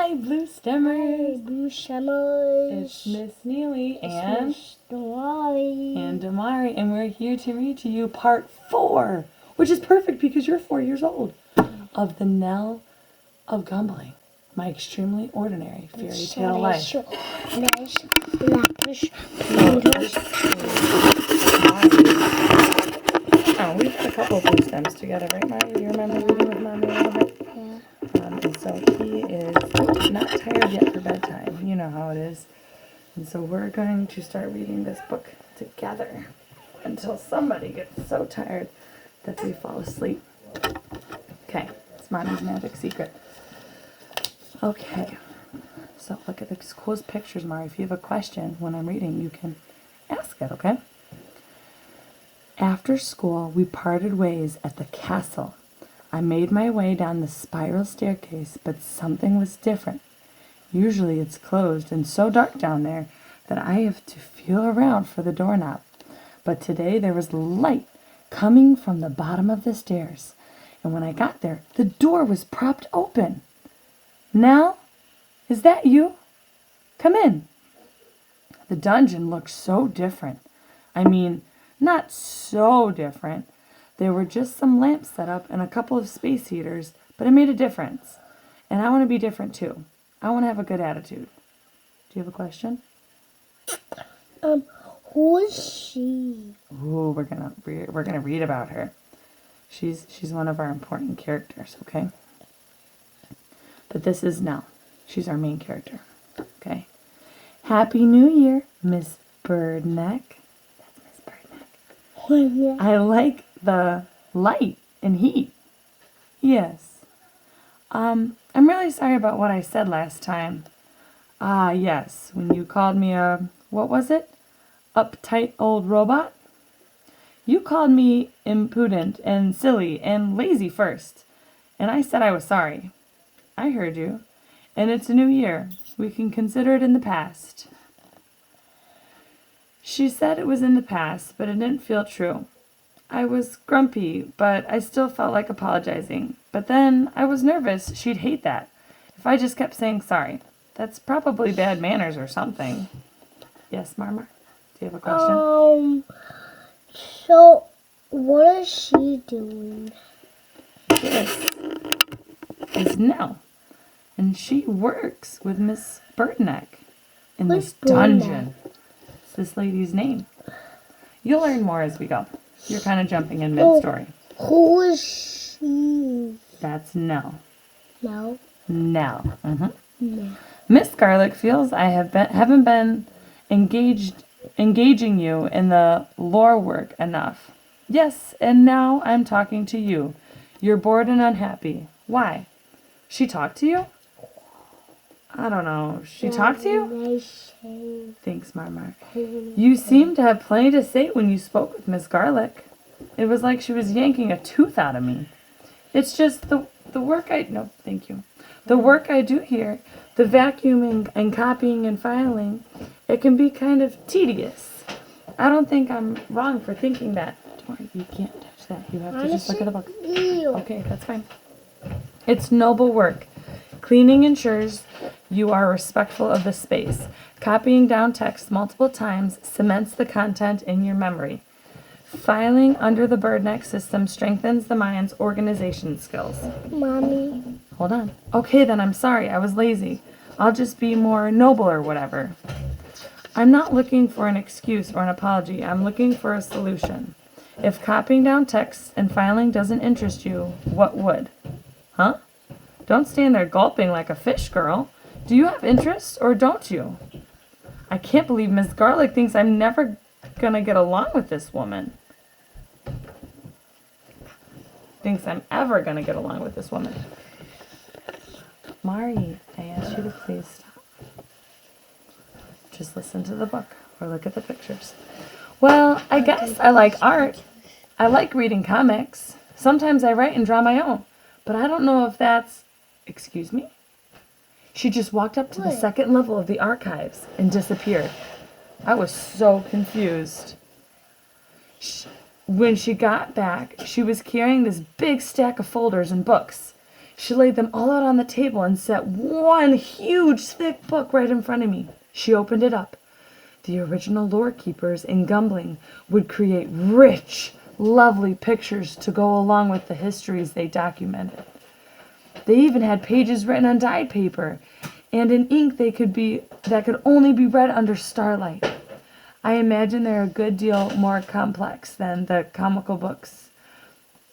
Hi, Blue Stemmers. Blue Stemmers. It's Miss Neeley and Damari. Damari, and we're here to read to you part 4, which is perfect because you're 4 years old, of the Nell of Gumbling, my extremely ordinary fairy tale life. Oh, we've had a couple of Blue Stems together, right, Mari? Do you remember reading with Mommy a little bit? Yeah. And so he is not tired yet for bedtime. You know how it is. And so we're going to start reading this book together until somebody gets so tired that they fall asleep. Okay, it's Mommy's magic secret. Okay, so look at these cool pictures, Mari. If you have a question when I'm reading, you can ask it, okay? After school, we parted ways at the castle. I made my way down the spiral staircase, but something was different. Usually it's closed and so dark down there that I have to feel around for the doorknob. But today there was light coming from the bottom of the stairs, and when I got there, the door was propped open. Nell, is that you? Come in. The dungeon looked so different. I mean, not so different. There were just some lamps set up and a couple of space heaters, but it made a difference. And I want to be different too. I want to have a good attitude. Do you have a question? Who is she? Ooh, we're gonna read about her. She's one of our important characters, okay? But this is Nell. She's our main character, okay? Happy New Year, Miss Birdneck. That's Miss Birdneck. I like the light and heat. Yes. I'm really sorry about what I said last time. Ah, yes, when you called me a, what was it? Uptight old robot? You called me impudent and silly and lazy first, and I said I was sorry. I heard you, and it's a new year. We can consider it in the past. She said it was in the past, but it didn't feel true. I was grumpy, but I still felt like apologizing. But then I was nervous she'd hate that if I just kept saying sorry. That's probably bad manners or something. Yes, Marmar? Do you have a question? So, what is she doing? This is Nell, and she works with Miss Birdneck in this dungeon. It's this lady's name. You'll learn more as we go. You're kind of jumping in mid-story. Who is she? That's Nell. No. Nell. No. Miss Garlic feels I haven't been engaging you in the lore work enough. Yes, and now I'm talking to you. You're bored and unhappy. Why? She talked to you? I don't know. She talked to you? Thanks, Marmar. You seemed to have plenty to say when you spoke with Miss Garlic. It was like she was yanking a tooth out of me. It's just the work no, thank you. The work I do here, the vacuuming and copying and filing, it can be kind of tedious. I don't think I'm wrong for thinking that. Don't worry, you can't touch that. You have to just look at the book. Okay, that's fine. It's noble work. Cleaning ensures you are respectful of the space. Copying down text multiple times cements the content in your memory. Filing under the Birdneck system strengthens the mind's organization skills. Mommy. Hold on. Okay, then I'm sorry. I was lazy. I'll just be more noble or whatever. I'm not looking for an excuse or an apology. I'm looking for a solution. If copying down text and filing doesn't interest you, what would? Huh? Don't stand there gulping like a fish, girl. Do you have interest or don't you? I can't believe Miss Garlic thinks I'm never gonna get along with this woman. Thinks I'm ever gonna get along with this woman. Mari, I asked you to please stop. Just listen to the book or look at the pictures. Well, I guess I like art. I like reading comics. Sometimes I write and draw my own. But I don't know if that's... Excuse me? She just walked up to the second level of the archives and disappeared. I was so confused. When she got back, she was carrying this big stack of folders and books. She laid them all out on the table and set one huge thick book right in front of me. She opened it up. The original lore keepers in Gumbling would create rich, lovely pictures to go along with the histories they documented. They even had pages written on dyed paper and in ink that could only be read under starlight. I imagine they're a good deal more complex than the comical books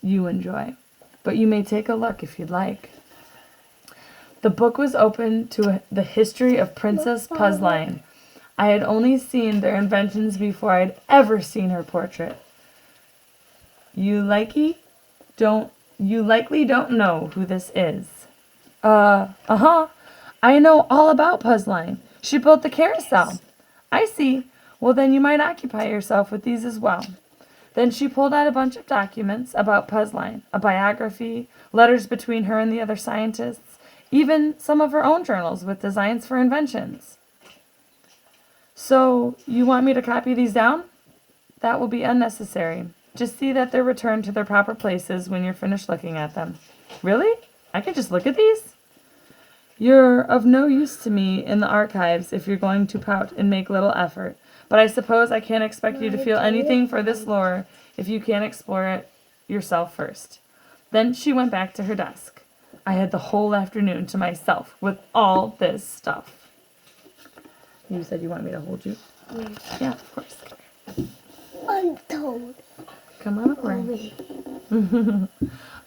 you enjoy, but you may take a look if you'd like. The book was open to the history of Princess Puzzline. I had only seen their inventions before I'd ever seen her portrait. You likely don't know who this is. I know all about Puzzline. She built the carousel. I see. Well, then you might occupy yourself with these as well. Then she pulled out a bunch of documents about Puzzline, a biography, letters between her and the other scientists, even some of her own journals with designs for inventions. So, you want me to copy these down? That will be unnecessary. Just see that they're returned to their proper places when you're finished looking at them. Really? I could just look at these? You're of no use to me in the archives if you're going to pout and make little effort, but I suppose I can't expect you to feel anything for this lore if you can't explore it yourself first. Then she went back to her desk. I had the whole afternoon to myself with all this stuff. You said you want me to hold you? Yeah, of course. I'm told. Come on over.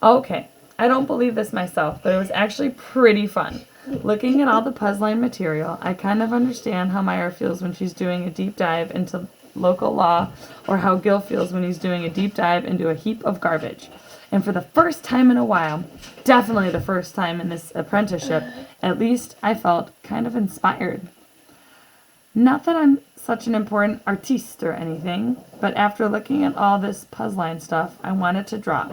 Okay, I don't believe this myself, but it was actually pretty fun. Looking at all the Puzzline material, I kind of understand how Myra feels when she's doing a deep dive into local law, or how Gil feels when he's doing a deep dive into a heap of garbage. And for the first time in a while, definitely the first time in this apprenticeship, at least I felt kind of inspired. Not that I'm such an important artiste or anything, but after looking at all this Puzzline stuff, I wanted to draw.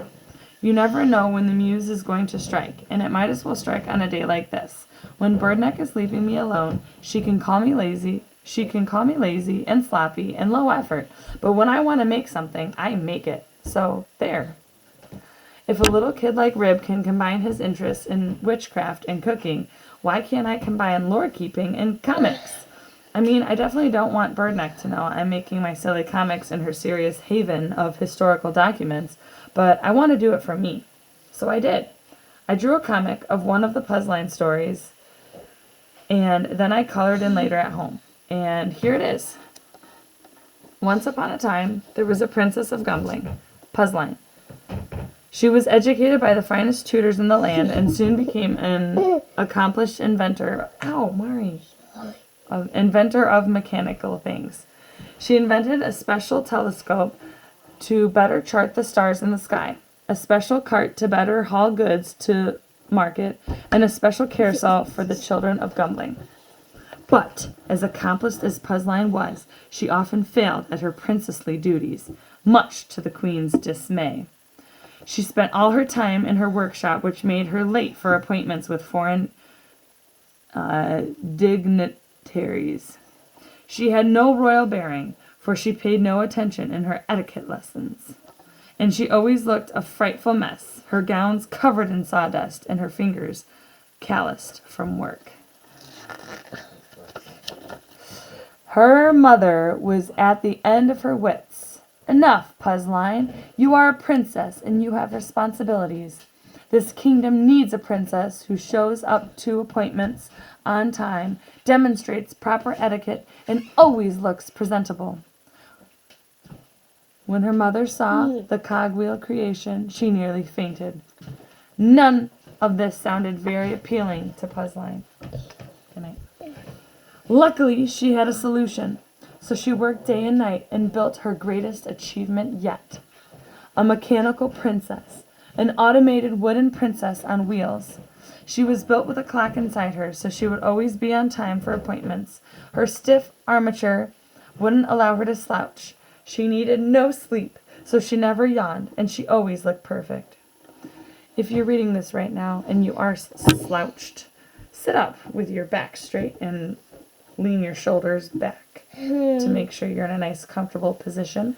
You never know when the muse is going to strike, and it might as well strike on a day like this. When Birdneck is leaving me alone, she can call me lazy and sloppy and low effort, but when I want to make something, I make it. So, there. If a little kid like Rib can combine his interests in witchcraft and cooking, why can't I combine lore keeping and comics? I mean, I definitely don't want Birdneck to know I'm making my silly comics in her serious haven of historical documents, but I want to do it for me. So I did. I drew a comic of one of the Puzzline stories, and then I colored in later at home. And here it is. Once upon a time, there was a princess of Gumbling, Puzzline. She was educated by the finest tutors in the land and soon became an accomplished inventor. Ow, Mari. Inventor of mechanical things. She invented a special telescope to better chart the stars in the sky, a special cart to better haul goods to market, and a special carousel for the children of Gumbling. But, as accomplished as Puzzline was, she often failed at her princessly duties, much to the queen's dismay. She spent all her time in her workshop, which made her late for appointments with foreign dignitaries. She had no royal bearing, for she paid no attention in her etiquette lessons. And she always looked a frightful mess, her gowns covered in sawdust and her fingers calloused from work. Her mother was at the end of her wits. Enough, Puzzline. You are a princess and you have responsibilities. This kingdom needs a princess who shows up to appointments on time, demonstrates proper etiquette, and always looks presentable. When her mother saw the cogwheel creation, she nearly fainted. None of this sounded very appealing to Puzzline. Good night. Luckily, she had a solution, so she worked day and night and built her greatest achievement yet. A mechanical princess, an automated wooden princess on wheels. She was built with a clock inside her, so she would always be on time for appointments. Her stiff armature wouldn't allow her to slouch. She needed no sleep, so she never yawned, and she always looked perfect. If you're reading this right now and you are slouched, sit up with your back straight and lean your shoulders back to make sure you're in a nice, comfortable position.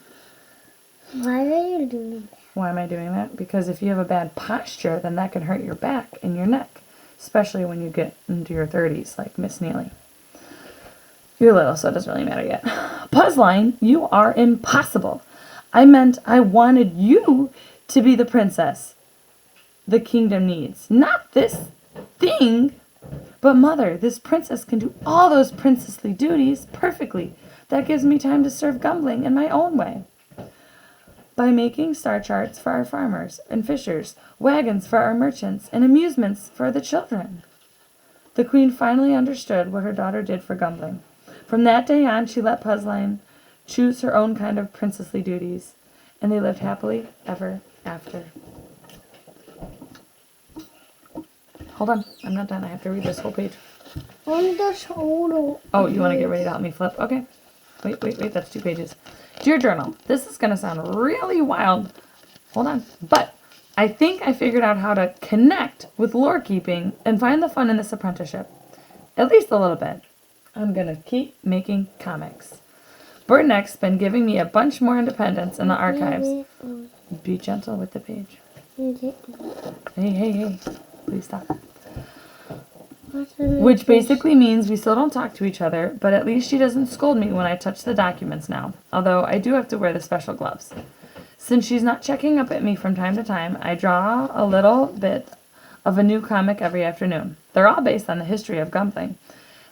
Why are you doing that? Why am I doing that? Because if you have a bad posture, then that can hurt your back and your neck, especially when you get into your 30s, like Miss Neeley. You're little, so it doesn't really matter yet. Puzzline, you are impossible. I meant I wanted you to be the princess the kingdom needs, not this thing. But mother, this princess can do all those princessly duties perfectly. That gives me time to serve Gumbling in my own way. By making star charts for our farmers and fishers, wagons for our merchants, and amusements for the children. The queen finally understood what her daughter did for Gumbling. From that day on, she let Puzzline choose her own kind of princessly duties, and they lived happily ever after. Hold on, I'm not done. I have to read this whole page. On the shoulder. Oh, you want to get ready to help me flip? Okay. Wait, that's 2 pages. Dear Journal, this is going to sound really wild. Hold on. But I think I figured out how to connect with lore keeping and find the fun in this apprenticeship. At least a little bit. I'm going to keep making comics. Birdneck's been giving me a bunch more independence in the archives. Be gentle with the page. Hey. Please stop. Which basically means we still don't talk to each other, but at least she doesn't scold me when I touch the documents now, although I do have to wear the special gloves. Since she's not checking up at me from time to time, I draw a little bit of a new comic every afternoon. They're all based on the history of Gumbling,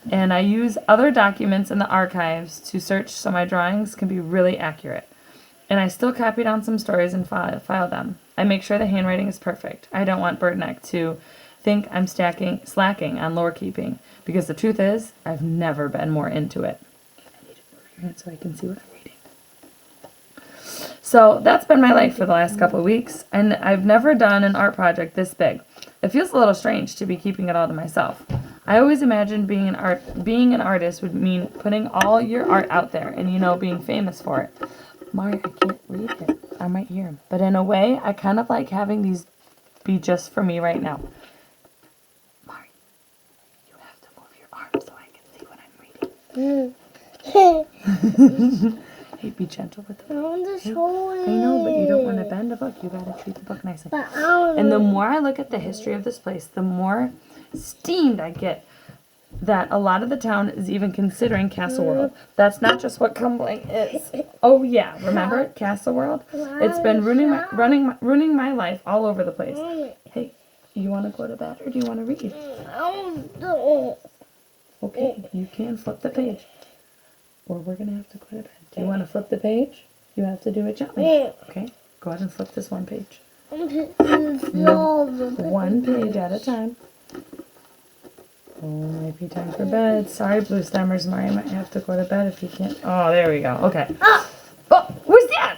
and I use other documents in the archives to search so my drawings can be really accurate. And I still copy down some stories and file them. I make sure the handwriting is perfect. I don't want Birdneck to think I'm slacking on lore keeping, because the truth is, I've never been more into it. I need to move your hand so I can see what I'm reading. So that's been my life for the last couple of weeks, and I've never done an art project this big. It feels a little strange to be keeping it all to myself. I always imagined being an artist would mean putting all your art out there and, being famous for it. Mari, I can't read it. I might hear him. But in a way, I kind of like having these be just for me right now. Mari, you have to move your arm so I can see what I'm reading. Hey, be gentle with the book. On the shoulder. I know, but you don't want to bend the book. You got to treat the book nicely. And the more I look at the history of this place, the more steamed I get that a lot of the town is even considering Castle World. That's not just what Gumbling is. Oh yeah, remember Castle World? It's been ruining my life all over the place. Hey, you want to go to bed or do you want to read? Okay, you can flip the page, or we're gonna have to go to bed. Do you want to flip the page? You have to do it gently. Okay, go ahead and flip this one page. One page at a time. Oh, might be time for bed. Sorry, Blue Stemmers. Mari might have to go to bed if you can't. Oh, there we go. Okay. Oh, where's that?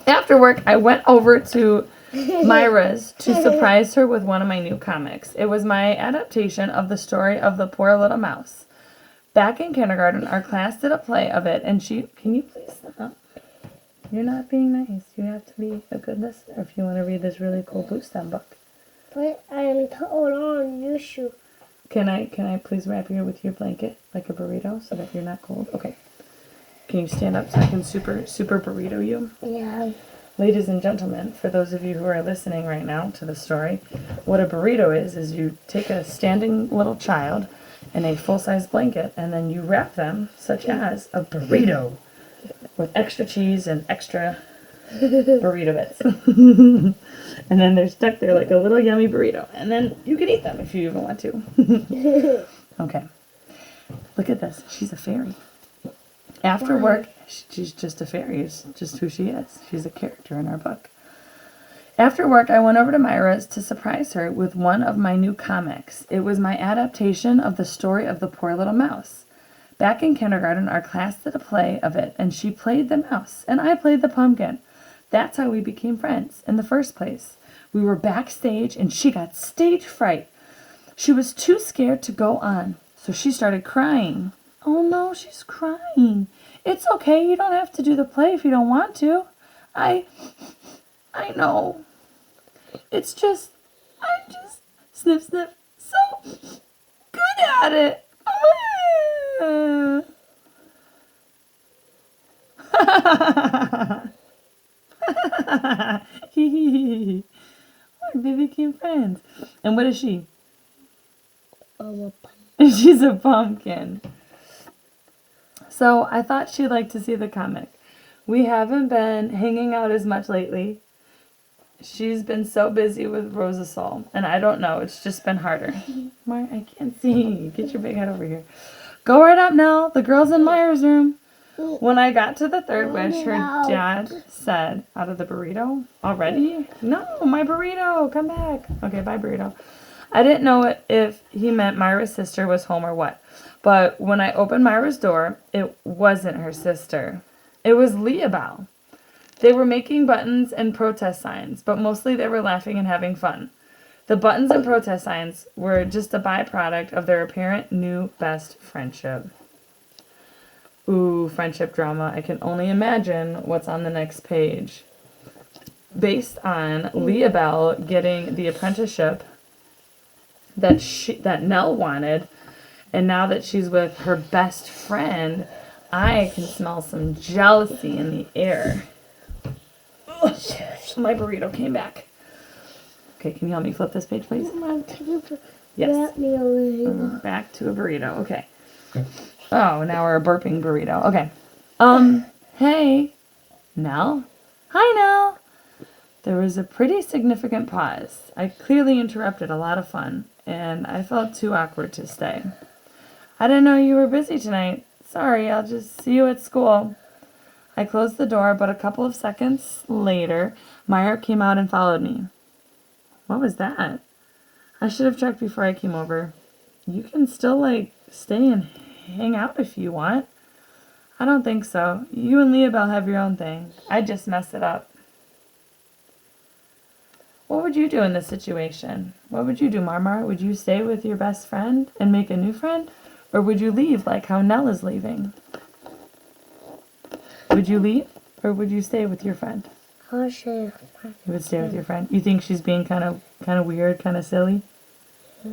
After work, I went over to Myra's to surprise her with one of my new comics. It was my adaptation of the story of the poor little mouse. Back in kindergarten, our class did a play of it, and can you please stop? You're not being nice. You have to be a good listener if you want to read this really cool Blue Stem book. But I am told on you should. Can I please wrap you with your blanket like a burrito so that you're not cold? Okay. Can you stand up so I can super burrito you? Yeah. Ladies and gentlemen, for those of you who are listening right now to the story, what a burrito is you take a standing little child in a full-size blanket and then you wrap them such as a burrito with extra cheese and extra burrito bits. And then they're stuck there like a little yummy burrito. And then you can eat them if you even want to. Okay. Look at this. She's a fairy. After work, she's just a fairy. It's just who she is. She's a character in our book. After work, I went over to Myra's to surprise her with one of my new comics. It was my adaptation of the story of the poor little mouse. Back in kindergarten, our class did a play of it, and she played the mouse, and I played the pumpkin. That's how we became friends in the first place. We were backstage, and she got stage fright. She was too scared to go on, so she started crying. Oh no, she's crying. It's okay, you don't have to do the play if you don't want to. I know. It's just, I'm just, sniff, sniff, so good at it. Look, they became friends. And what is she? A She's a pumpkin. So I thought she'd like to see the comic. We haven't been hanging out as much lately. She's been so busy with Rosa Soul, and I don't know, it's just been harder. Mar, I can't see. Get your big head over here. Go right up now. The girl's in Myra's room. When I got to the third wish, her dad said, out of the burrito? Already? No, my burrito. Come back. Okay, bye, burrito. I didn't know if he meant Myra's sister was home or what. But when I opened Myra's door, it wasn't her sister. It was Leabelle. They were making buttons and protest signs, but mostly they were laughing and having fun. The buttons and protest signs were just a byproduct of their apparent new best friendship. Ooh, friendship drama. I can only imagine what's on the next page. Based on Leabelle getting the apprenticeship that Nell wanted, and now that she's with her best friend, I can smell some jealousy in the air. Ugh, my burrito came back. Okay, can you help me flip this page, please? Mom, can you Yes. wrap me over here? Back to a burrito. Okay. Oh, now we're a burping burrito. Okay. Hey, Nell. Hi, Nell. There was a pretty significant pause. I clearly interrupted a lot of fun, and I felt too awkward to stay. I didn't know you were busy tonight. Sorry, I'll just see you at school. I closed the door, but a couple of seconds later, Myra came out and followed me. What was that? I should have checked before I came over. You can still, stay and hang out if you want. I don't think so. You and Leabelle have your own thing. I just messed it up. What would you do in this situation? What would you do, Marmar? Would you stay with your best friend and make a new friend? Or would you leave like how Nell is leaving? Would you leave? Or would you stay with your friend? I'll say You would stay with your friend. You think she's being kind of weird, kind of silly?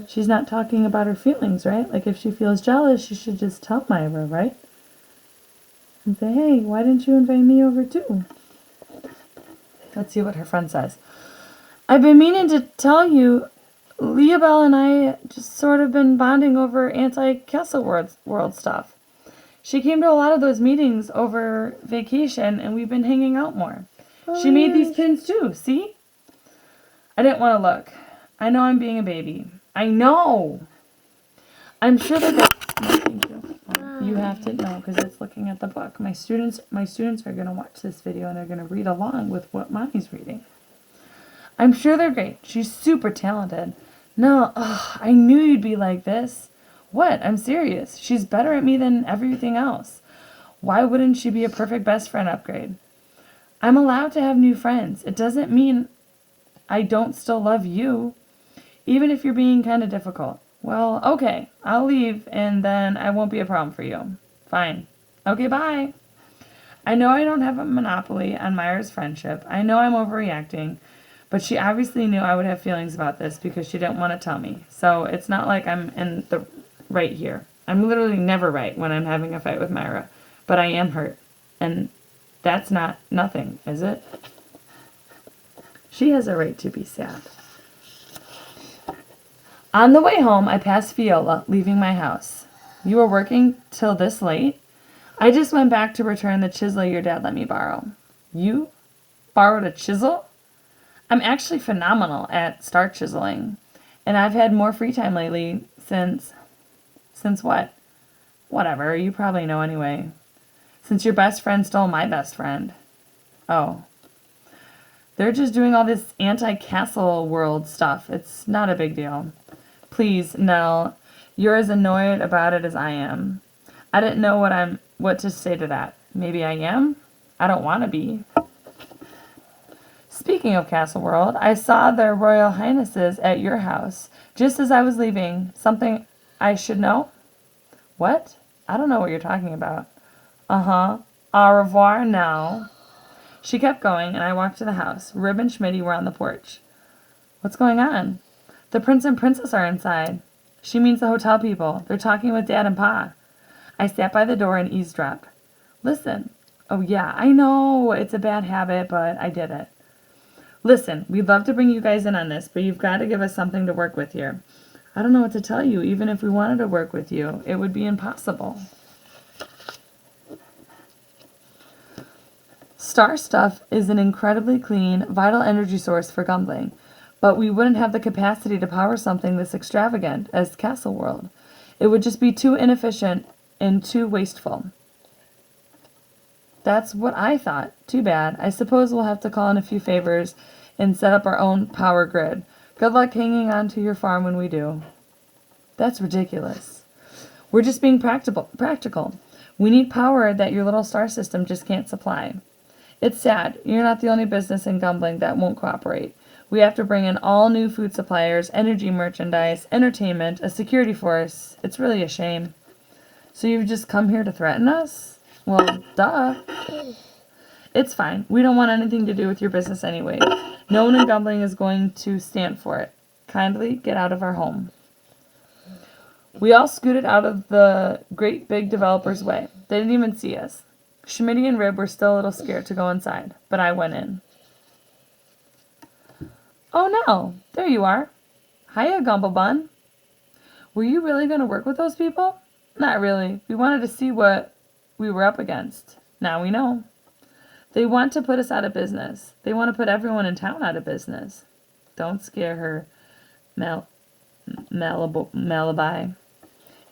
She's not talking about her feelings, right? Like if she feels jealous, she should just tell Myra, right? And say, hey, why didn't you invite me over too? Let's see what her friend says. I've been meaning to tell you, Leabelle and I just sort of been bonding over anti-castle world stuff. She came to a lot of those meetings over vacation, and we've been hanging out more. She made these pins too, see? I didn't want to look. I know I'm being a baby. I know! I'm sure that no, thank you. You have to know because it's looking at the book. My students are going to watch this video and they're going to read along with what Mommy's reading. I'm sure they're great. She's super talented. No, I knew you'd be like this. What? I'm serious. She's better at me than everything else. Why wouldn't she be a perfect best friend upgrade? I'm allowed to have new friends. It doesn't mean I don't still love you, even if you're being kind of difficult. Well, okay, I'll leave and then I won't be a problem for you. Fine. Okay, bye. I know I don't have a monopoly on Myra's friendship. I know I'm overreacting, but she obviously knew I would have feelings about this because she didn't want to tell me. So it's not like I'm in the right here. I'm literally never right when I'm having a fight with Myra, but I am hurt. And that's not nothing, is it? She has a right to be sad. On the way home, I passed Viola, leaving my house. You were working till this late? I just went back to return the chisel your dad let me borrow. You borrowed a chisel? I'm actually phenomenal at star chiseling. And I've had more free time lately since what? Whatever, you probably know anyway. Since your best friend stole my best friend. Oh. They're just doing all this anti-castle world stuff. It's not a big deal. Please, Nell, you're as annoyed about it as I am. I didn't know what to say to that. Maybe I am? I don't want to be. Speaking of Castle World, I saw their Royal Highnesses at your house just as I was leaving. Something I should know? What? I don't know what you're talking about. Uh-huh. Au revoir now. She kept going, and I walked to the house. Rib and Schmitty were on the porch. What's going on? The prince and princess are inside. She means the hotel people. They're talking with Dad and Pa. I sat by the door and eavesdropped. Listen. Oh, yeah, I know it's a bad habit, but I did it. Listen, we'd love to bring you guys in on this, but you've got to give us something to work with here. I don't know what to tell you. Even if we wanted to work with you, it would be impossible. Star stuff is an incredibly clean, vital energy source for Gumbling, but we wouldn't have the capacity to power something this extravagant as Castle World. It would just be too inefficient and too wasteful. That's what I thought. Too bad. I suppose we'll have to call in a few favors and set up our own power grid. Good luck hanging on to your farm when we do. That's ridiculous. We're just being practical. We need power that your little star system just can't supply. It's sad. You're not the only business in Gumbling that won't cooperate. We have to bring in all new food suppliers, energy merchandise, entertainment, a security force. It's really a shame. So you've just come here to threaten us? Well, duh. It's fine. We don't want anything to do with your business anyway. No one in Gumbling is going to stand for it. Kindly get out of our home. We all scooted out of the great big developer's way. They didn't even see us. Schmitty and Rib were still a little scared to go inside, but I went in. Oh, Nell, there you are. Hiya, Gumblebun. Were you really going to work with those people? Not really. We wanted to see what we were up against. Now we know. They want to put us out of business. They want to put everyone in town out of business. Don't scare her, Malabai.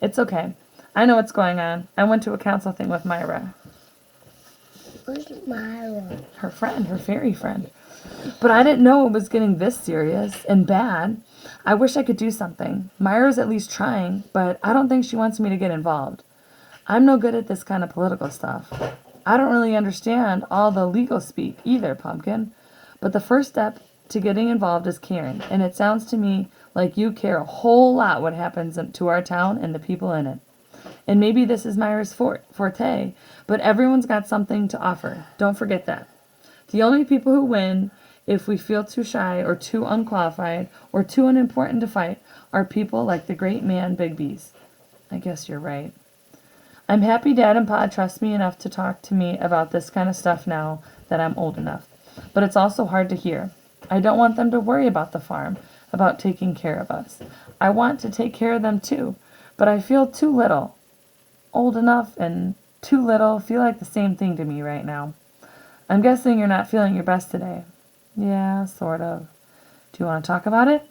It's okay. I know what's going on. I went to a council thing with Myra. Where's Myra? Her friend, her fairy friend. But I didn't know it was getting this serious and bad. I wish I could do something. Myra's at least trying, but I don't think she wants me to get involved. I'm no good at this kind of political stuff. I don't really understand all the legal speak either, Pumpkin. But the first step to getting involved is caring, and it sounds to me like you care a whole lot what happens to our town and the people in it. And maybe this is Myra's forte, but everyone's got something to offer. Don't forget that. The only people who win if we feel too shy or too unqualified or too unimportant to fight are people like the great man Bigby's. I guess you're right. I'm happy Dad and Pa trust me enough to talk to me about this kind of stuff now that I'm old enough. But it's also hard to hear. I don't want them to worry about the farm, about taking care of us. I want to take care of them too, but I feel too little. Old enough and too little feel like the same thing to me right now. I'm guessing you're not feeling your best today. Yeah, sort of. Do you want to talk about it?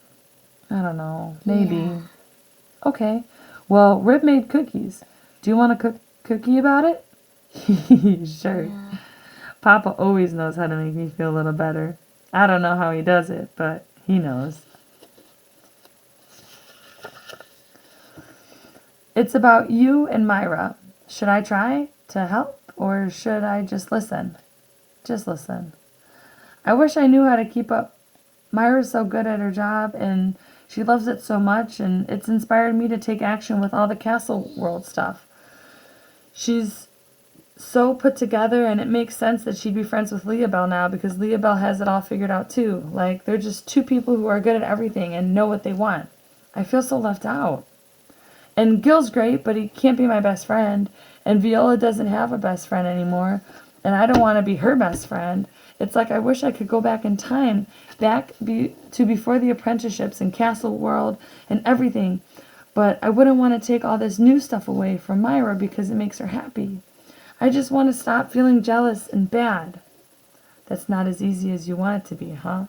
I don't know. Maybe. Yeah. Okay. Well, Rib made cookies. Do you want to cook cookie about it? Sure. Yeah. Papa always knows how to make me feel a little better. I don't know how he does it, but he knows. It's about you and Myra. Should I try to help or should I just listen? Just listen. I wish I knew how to keep up. Myra's so good at her job and she loves it so much, and it's inspired me to take action with all the Castle World stuff. She's so put together, and it makes sense that she'd be friends with Leabelle now because Leabelle has it all figured out too. Like, they're just two people who are good at everything and know what they want. I feel so left out. And Gil's great, but he can't be my best friend. And Viola doesn't have a best friend anymore. And I don't want to be her best friend. It's like I wish I could go back in time, to before the apprenticeships and Castle World and everything. But I wouldn't want to take all this new stuff away from Myra because it makes her happy. I just want to stop feeling jealous and bad. That's not as easy as you want it to be, huh?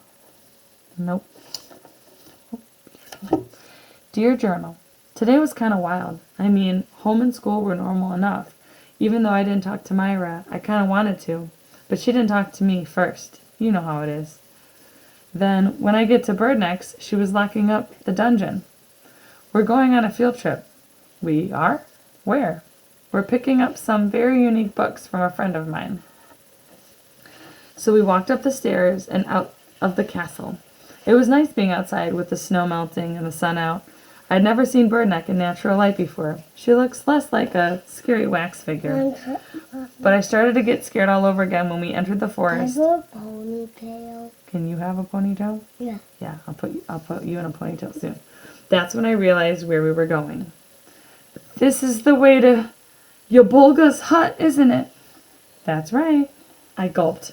Nope. Dear Journal, today was kind of wild. I mean, home and school were normal enough. Even though I didn't talk to Myra, I kind of wanted to. But she didn't talk to me first. You know how it is. Then, when I get to Birdneck's, she was locking up the dungeon. We're going on a field trip. We are? Where? We're picking up some very unique books from a friend of mine. So we walked up the stairs and out of the castle. It was nice being outside with the snow melting and the sun out. I'd never seen Birdneck in natural light before. She looks less like a scary wax figure. But I started to get scared all over again when we entered the I forest. have a ponytail. Can you have a ponytail? Yeah. Yeah, I'll put you in a ponytail soon. That's when I realized where we were going. This is the way to Yabulga's hut, isn't it? That's right. I gulped.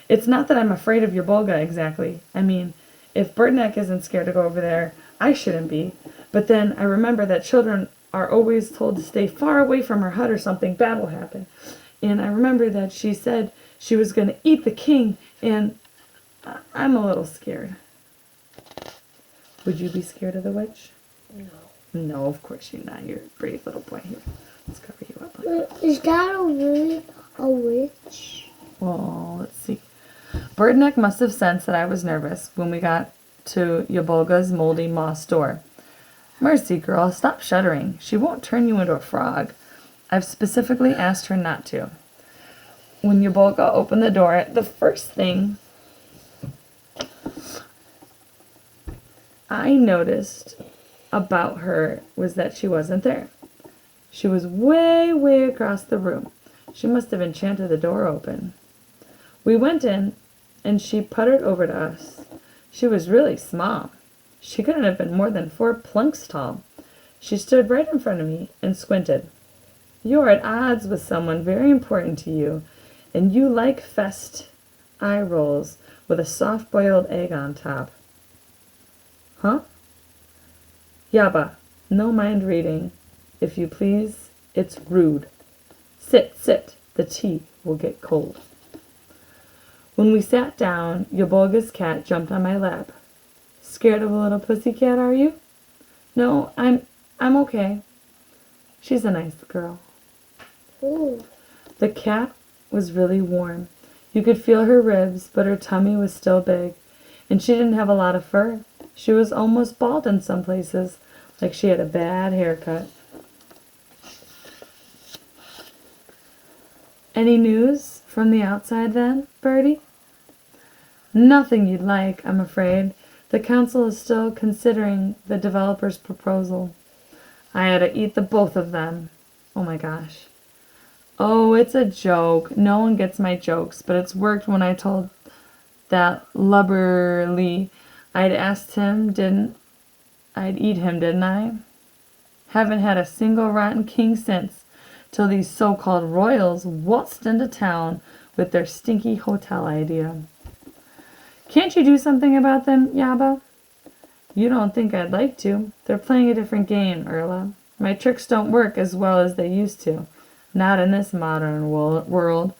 It's not that I'm afraid of your Bolga exactly. I mean, if Birdneck isn't scared to go over there, I shouldn't be. But then I remember that children are always told to stay far away from her hut or something bad will happen. And I remember that she said she was going to eat the king, and I'm a little scared. Would you be scared of the witch? No. No, of course you're not. You're a brave little boy. Here, let's cover you up. Is that really a witch? Well, let's see. Birdneck must have sensed that I was nervous when we got to Yabolga's moldy moss door. Mercy, girl, stop shuddering. She won't turn you into a frog. I've specifically asked her not to. When Yabolga opened the door, the first thing I noticed about her was that she wasn't there. She was way, way across the room. She must have enchanted the door open. We went in, and she puttered over to us. She was really small. She couldn't have been more than 4 plunks tall. She stood right in front of me and squinted. You're at odds with someone very important to you, and you like fest eye rolls with a soft-boiled egg on top. Huh? Yaba, no mind reading. If you please, it's rude. Sit, sit. The tea will get cold. When we sat down, Yabolga's cat jumped on my lap. Scared of a little pussycat, are you? No, I'm okay. She's a nice girl. Ooh. The cat was really warm. You could feel her ribs, but her tummy was still big, and she didn't have a lot of fur. She was almost bald in some places, like she had a bad haircut. Any news from the outside then, Bertie? Nothing you'd like, I'm afraid. The council is still considering the developer's proposal. I had to eat the both of them. Oh my gosh. Oh, it's a joke. No one gets my jokes, but it's worked when I told that lubberly I'd eat him, didn't I? Haven't had a single rotten king since, till these so-called royals waltzed into town with their stinky hotel idea. Can't you do something about them, Yaba? You don't think I'd like to. They're playing a different game, Erla. My tricks don't work as well as they used to. Not in this modern world.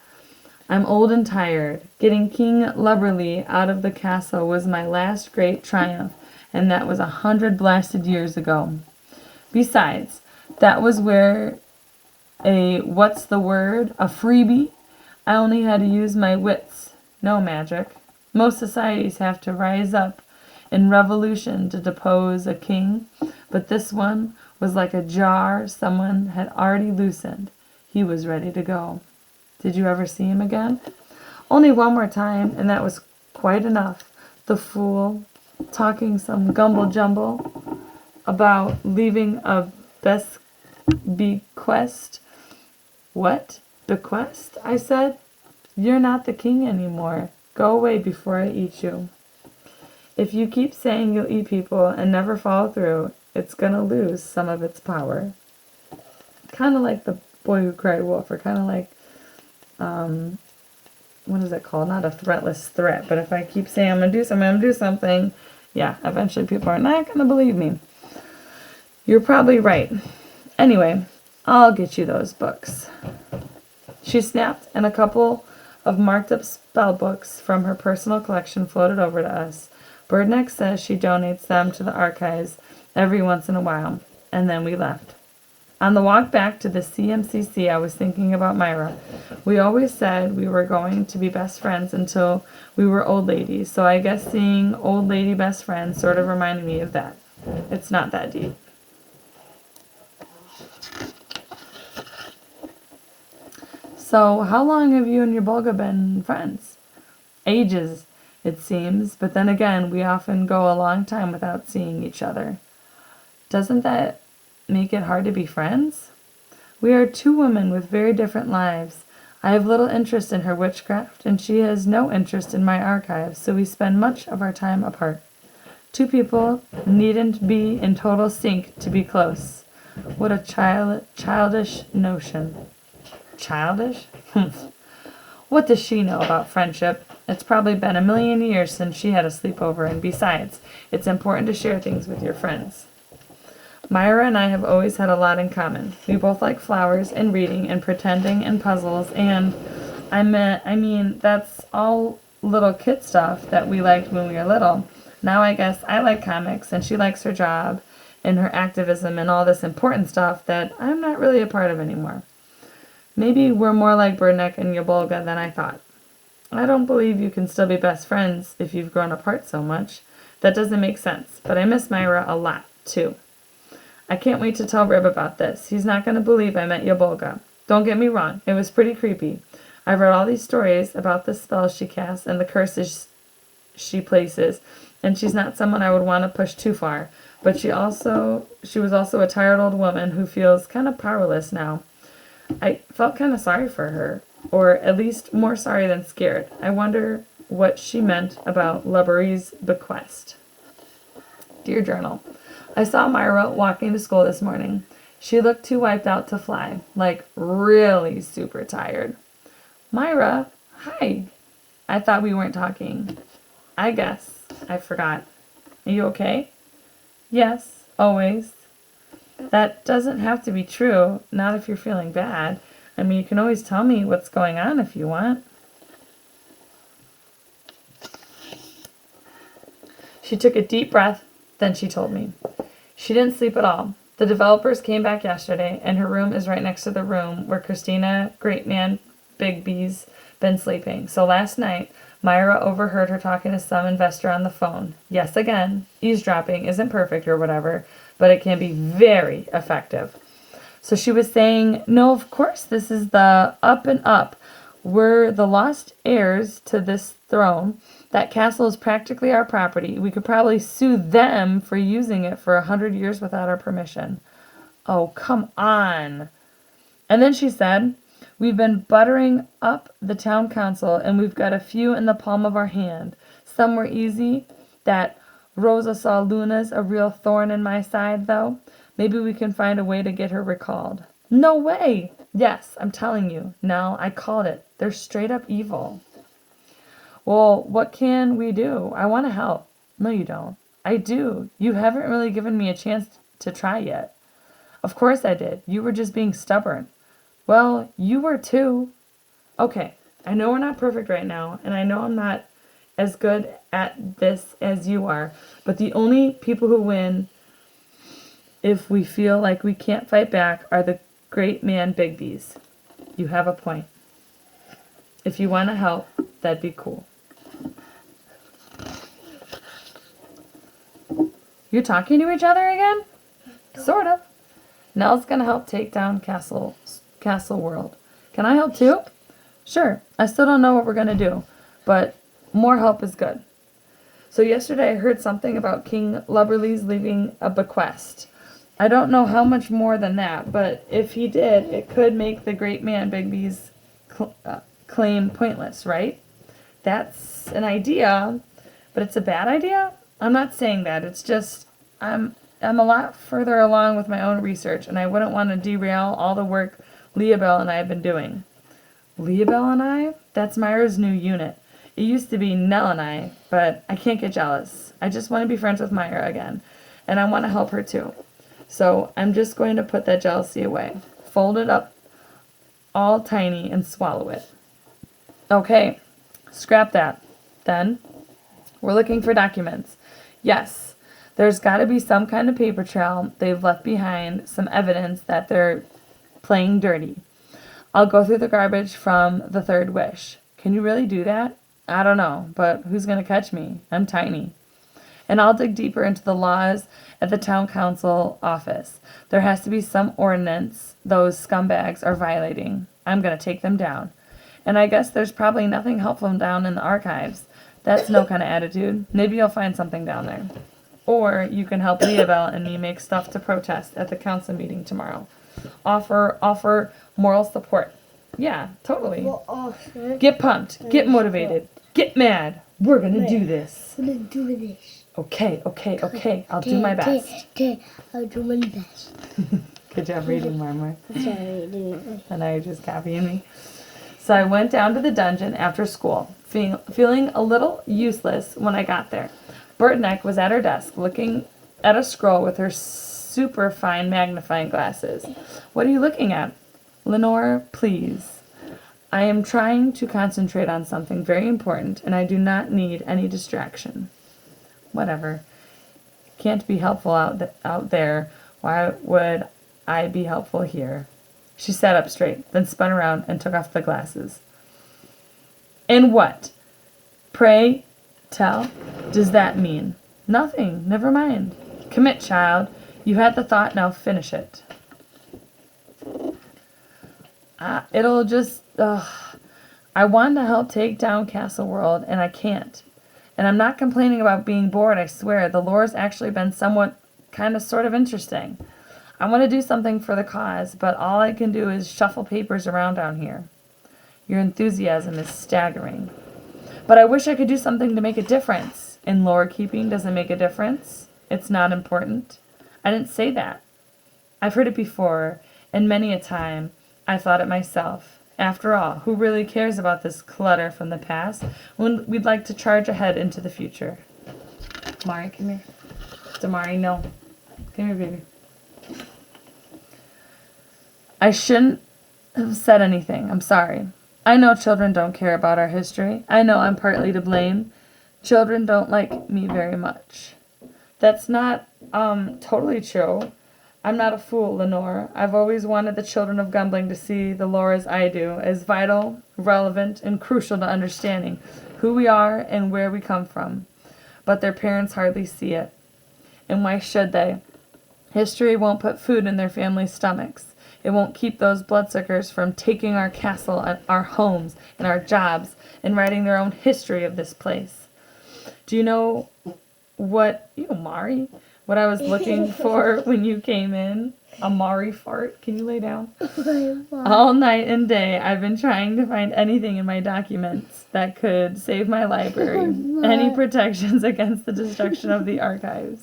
I'm old and tired. Getting King Lubberly out of the castle was my last great triumph, and that was 100 blasted years ago. Besides, that was where a freebie? I only had to use my wits, no magic. Most societies have to rise up in revolution to depose a king, but this one was like a jar someone had already loosened. He was ready to go. Did you ever see him again? Only one more time, and that was quite enough. The fool, talking some gumble-jumble about leaving a bequest. What? Bequest? I said. You're not the king anymore. Go away before I eat you. If you keep saying you'll eat people and never follow through, it's gonna lose some of its power. Kind of like the boy who cried wolf, or kind of like, what is it called? Not a threatless threat, but if I keep saying I'm gonna do something, yeah, eventually people are not gonna believe me. You're probably right. Anyway, I'll get you those books. She snapped, and a couple of marked-up spell books from her personal collection floated over to us. Birdneck says she donates them to the archives every once in a while, and then we left. On the walk back to the CMCC, I was thinking about Myra. We always said we were going to be best friends until we were old ladies, so I guess seeing old lady best friends sort of reminded me of that. It's not that deep. So, how long have you and your Bolga been friends? Ages, it seems, but then again, we often go a long time without seeing each other. Doesn't that make it hard to be friends? We are 2 women with very different lives. I have little interest in her witchcraft, and she has no interest in my archives, so we spend much of our time apart. 2 people needn't be in total sync to be close. What a childish notion. Childish? What does she know about friendship? It's probably been a million years since she had a sleepover, and besides, it's important to share things with your friends. Myra and I have always had a lot in common. We both like flowers and reading and pretending and puzzles, and I mean, that's all little kid stuff that we liked when we were little. Now I guess I like comics, and she likes her job and her activism and all this important stuff that I'm not really a part of anymore. Maybe we're more like Birdneck and Yabolga than I thought. I don't believe you can still be best friends if you've grown apart so much. That doesn't make sense, but I miss Myra a lot, too. I can't wait to tell Rib about this. He's not going to believe I met Yabolga. Don't get me wrong, it was pretty creepy. I've read all these stories about the spells she casts and the curses she places, and she's not someone I would want to push too far. But she was also a tired old woman who feels kind of powerless now. I felt kind of sorry for her, or at least more sorry than scared. I wonder what she meant about Lubberie's bequest. Dear Journal, I saw Myra walking to school this morning. She looked too wiped out to fly, like really super tired. Myra, hi. I thought we weren't talking. I guess I forgot. Are you okay? Yes, always. That doesn't have to be true, not if you're feeling bad. I mean, you can always tell me what's going on if you want. She took a deep breath, then she told me. She didn't sleep at all. The developers came back yesterday, and her room is right next to the room where Christina Greatman Bigby's been sleeping. So last night, Myra overheard her talking to some investor on the phone. Yes, again, eavesdropping isn't perfect or whatever, but it can be very effective. So she was saying, no, of course, this is the up and up. We're the lost heirs to this throne. That castle is practically our property. We could probably sue them for using it for 100 years without our permission. Oh, come on. And then she said, we've been buttering up the town council, and we've got a few in the palm of our hand. Some were easy. That Rosa saw Luna's a real thorn in my side, though. Maybe we can find a way to get her recalled. No way! Yes, I'm telling you. Nell, I called it. They're straight up evil. Well, what can we do? I want to help. No, you don't. I do. You haven't really given me a chance to try yet. Of course I did. You were just being stubborn. Well, you were too. Okay, I know we're not perfect right now, and I know I'm not as good at this as you are, but the only people who win if we feel like we can't fight back are the great man Bigby's. You have a point. If you want to help, that'd be cool. You're talking to each other again? Sort of. Nell's gonna help take down Castle World. Can I help too? Sure. I still don't know what we're gonna do, but more help is good. So yesterday I heard something about King Lubberly's leaving a bequest. I don't know how much more than that, but if he did, it could make the great man Bigby's claim pointless, right? That's an idea, but it's a bad idea? I'm not saying that. It's just I'm a lot further along with my own research, and I wouldn't want to derail all the work Leabelle and I have been doing. Leabelle and I? That's Myra's new unit. It used to be Nell and I, but I can't get jealous. I just want to be friends with Myra again, and I want to help her too. So I'm just going to put that jealousy away, fold it up all tiny, and swallow it. Okay, scrap that. Then, we're looking for documents. Yes, there's got to be some kind of paper trail they've left behind, some evidence that they're playing dirty. I'll go through the garbage from the Third Wish. Can you really do that? I don't know, but who's going to catch me? I'm tiny. And I'll dig deeper into the laws at the town council office. There has to be some ordinance those scumbags are violating. I'm going to take them down. And I guess there's probably nothing helpful down in the archives. That's no kind of attitude. Maybe you'll find something down there. Or you can help Leabelle and me make stuff to protest at the council meeting tomorrow. Offer moral support. Yeah, totally. We'll offer. Get pumped. Get motivated. Get mad. We're going to do this. I'm gonna do this. Okay. I'll do my best. Okay, I'll do my best. Good job reading, Marmar. Sorry, I didn't. And now you're just copying me. So I went down to the dungeon after school, feeling a little useless when I got there. Burtneck was at her desk, looking at a scroll with her super fine magnifying glasses. What are you looking at? Lenore, please. I am trying to concentrate on something very important, and I do not need any distraction. Whatever. Can't be helpful out there. Why would I be helpful here? She sat up straight, then spun around and took off the glasses. And what, pray tell, does that mean? Nothing. Never mind. Commit, child. You had the thought, now finish it. It'll just... I want to help take down Castle World, and I can't. And I'm not complaining about being bored, I swear. The lore's actually been somewhat, sort of interesting. I want to do something for the cause, but all I can do is shuffle papers around down here. Your enthusiasm is staggering. But I wish I could do something to make a difference. And lore keeping doesn't make a difference. It's not important. I didn't say that. I've heard it before, and many a time I thought it myself. After all, who really cares about this clutter from the past when we'd like to charge ahead into the future? Mari, come here. Damari, no. Come here, baby. I shouldn't have said anything. I'm sorry. I know children don't care about our history. I know I'm partly to blame. Children don't like me very much. That's not totally true. I'm not a fool, Lenore. I've always wanted the children of Gumbling to see the lore as I do, as vital, relevant, and crucial to understanding who we are and where we come from. But their parents hardly see it. And why should they? History won't put food in their families' stomachs. It won't keep those bloodsuckers from taking our castle, our homes, and our jobs, and writing their own history of this place. Do you know what, Mari, what I was looking for when you came in? A Mari fart. Can you lay down? All night and day, I've been trying to find anything in my documents that could save my library, any protections against the destruction of the archives.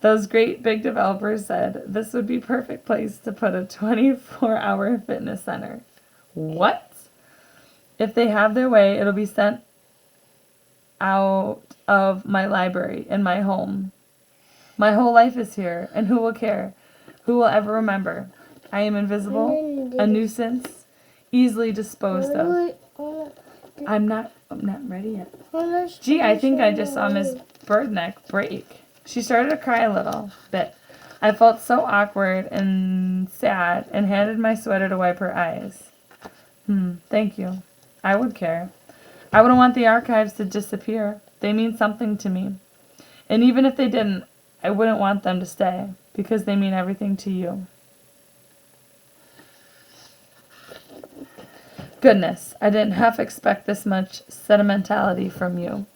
Those great big developers said this would be a perfect place to put a 24-hour fitness center. What? If they have their way, it'll be sent out of my library in my home. My whole life is here, and who will care? Who will ever remember? I am invisible, a nuisance, easily disposed of. I'm not ready yet. Gee, I think I just saw Miss Birdneck break. She started to cry a little bit. I felt so awkward and sad and handed my sweater to wipe her eyes. Thank you. I would care. I wouldn't want the archives to disappear. They mean something to me. And even if they didn't, I wouldn't want them to stay, because they mean everything to you. Goodness, I didn't half expect this much sentimentality from you.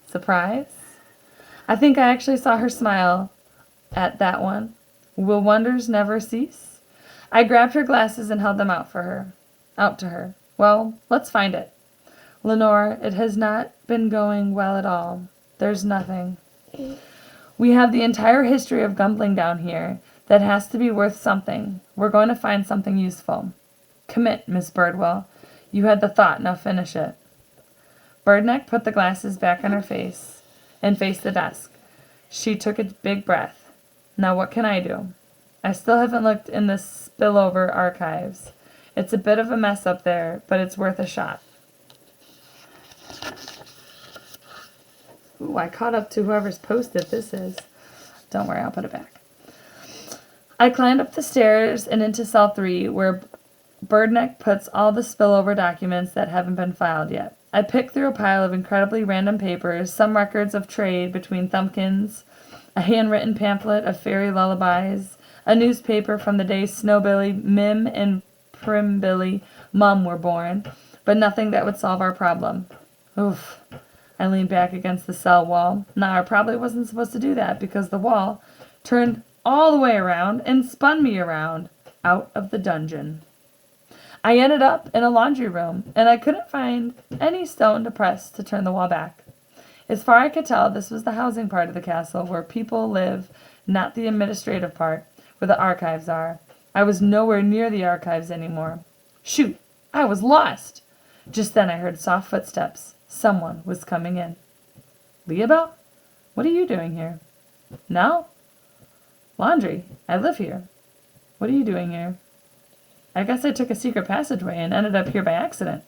Surprise? I think I actually saw her smile at that one. Will wonders never cease? I grabbed her glasses and held them out to her. Well, let's find it. Lenore, it has not been going well at all. There's nothing. We have the entire history of Gumbling down here. That has to be worth something. We're going to find something useful. Commit, Miss Birdwell. You had the thought, now finish it. Birdneck put the glasses back on her face and faced the desk. She took a big breath. Now what can I do? I still haven't looked in the spillover archives. It's a bit of a mess up there, but it's worth a shot. Ooh, I caught up to whoever's post-it this is. Don't worry, I'll put it back. I climbed up the stairs and into cell 3, where Birdneck puts all the spillover documents that haven't been filed yet. I picked through a pile of incredibly random papers, some records of trade between Thumbkins, a handwritten pamphlet of fairy lullabies, a newspaper from the day Snowbilly, Mim, and Primbilly Mum were born, but nothing that would solve our problem. Oof. I leaned back against the cell wall. Now, I probably wasn't supposed to do that because the wall turned all the way around and spun me around out of the dungeon. I ended up in a laundry room, and I couldn't find any stone to press to turn the wall back. As far as I could tell, this was the housing part of the castle where people live, not the administrative part, where the archives are. I was nowhere near the archives anymore. Shoot, I was lost. Just then I heard soft footsteps. Someone was coming in. Leobel? What are you doing here? Nell? Laundry. I live here. What are you doing here? I guess I took a secret passageway and ended up here by accident.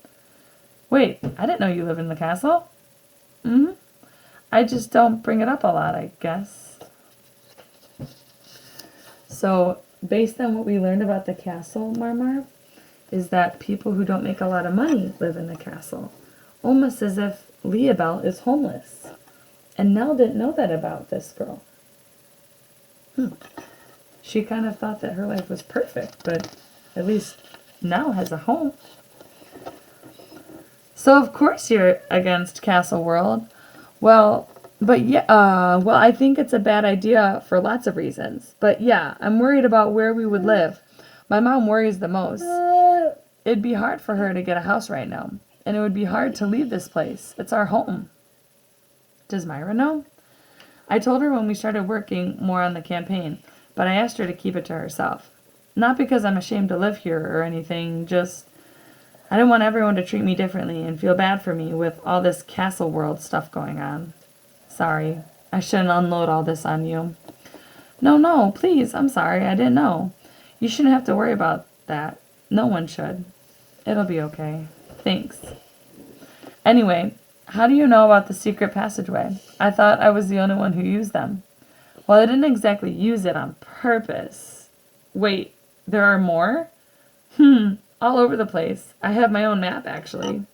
Wait, I didn't know you live in the castle. Mm-hmm. I just don't bring it up a lot, I guess. So, based on what we learned about the castle, Marmar, is that people who don't make a lot of money live in the castle. Almost as if Leobel is homeless. And Nell didn't know that about this girl. She kind of thought that her life was perfect, but at least Nell has a home. So of course you're against Castle World. Well, I think it's a bad idea for lots of reasons. But yeah, I'm worried about where we would live. My mom worries the most. It'd be hard for her to get a house right now, and it would be hard to leave this place. It's our home. Does Myra know? I told her when we started working more on the campaign, but I asked her to keep it to herself. Not because I'm ashamed to live here or anything, just I didn't want everyone to treat me differently and feel bad for me with all this Castle World stuff going on. Sorry, I shouldn't unload all this on you. No, please, I'm sorry, I didn't know. You shouldn't have to worry about that. No one should. It'll be okay. Thanks. Anyway, how do you know about the secret passageway? I thought I was the only one who used them. Well, I didn't exactly use it on purpose. Wait, there are more? All over the place. I have my own map, actually.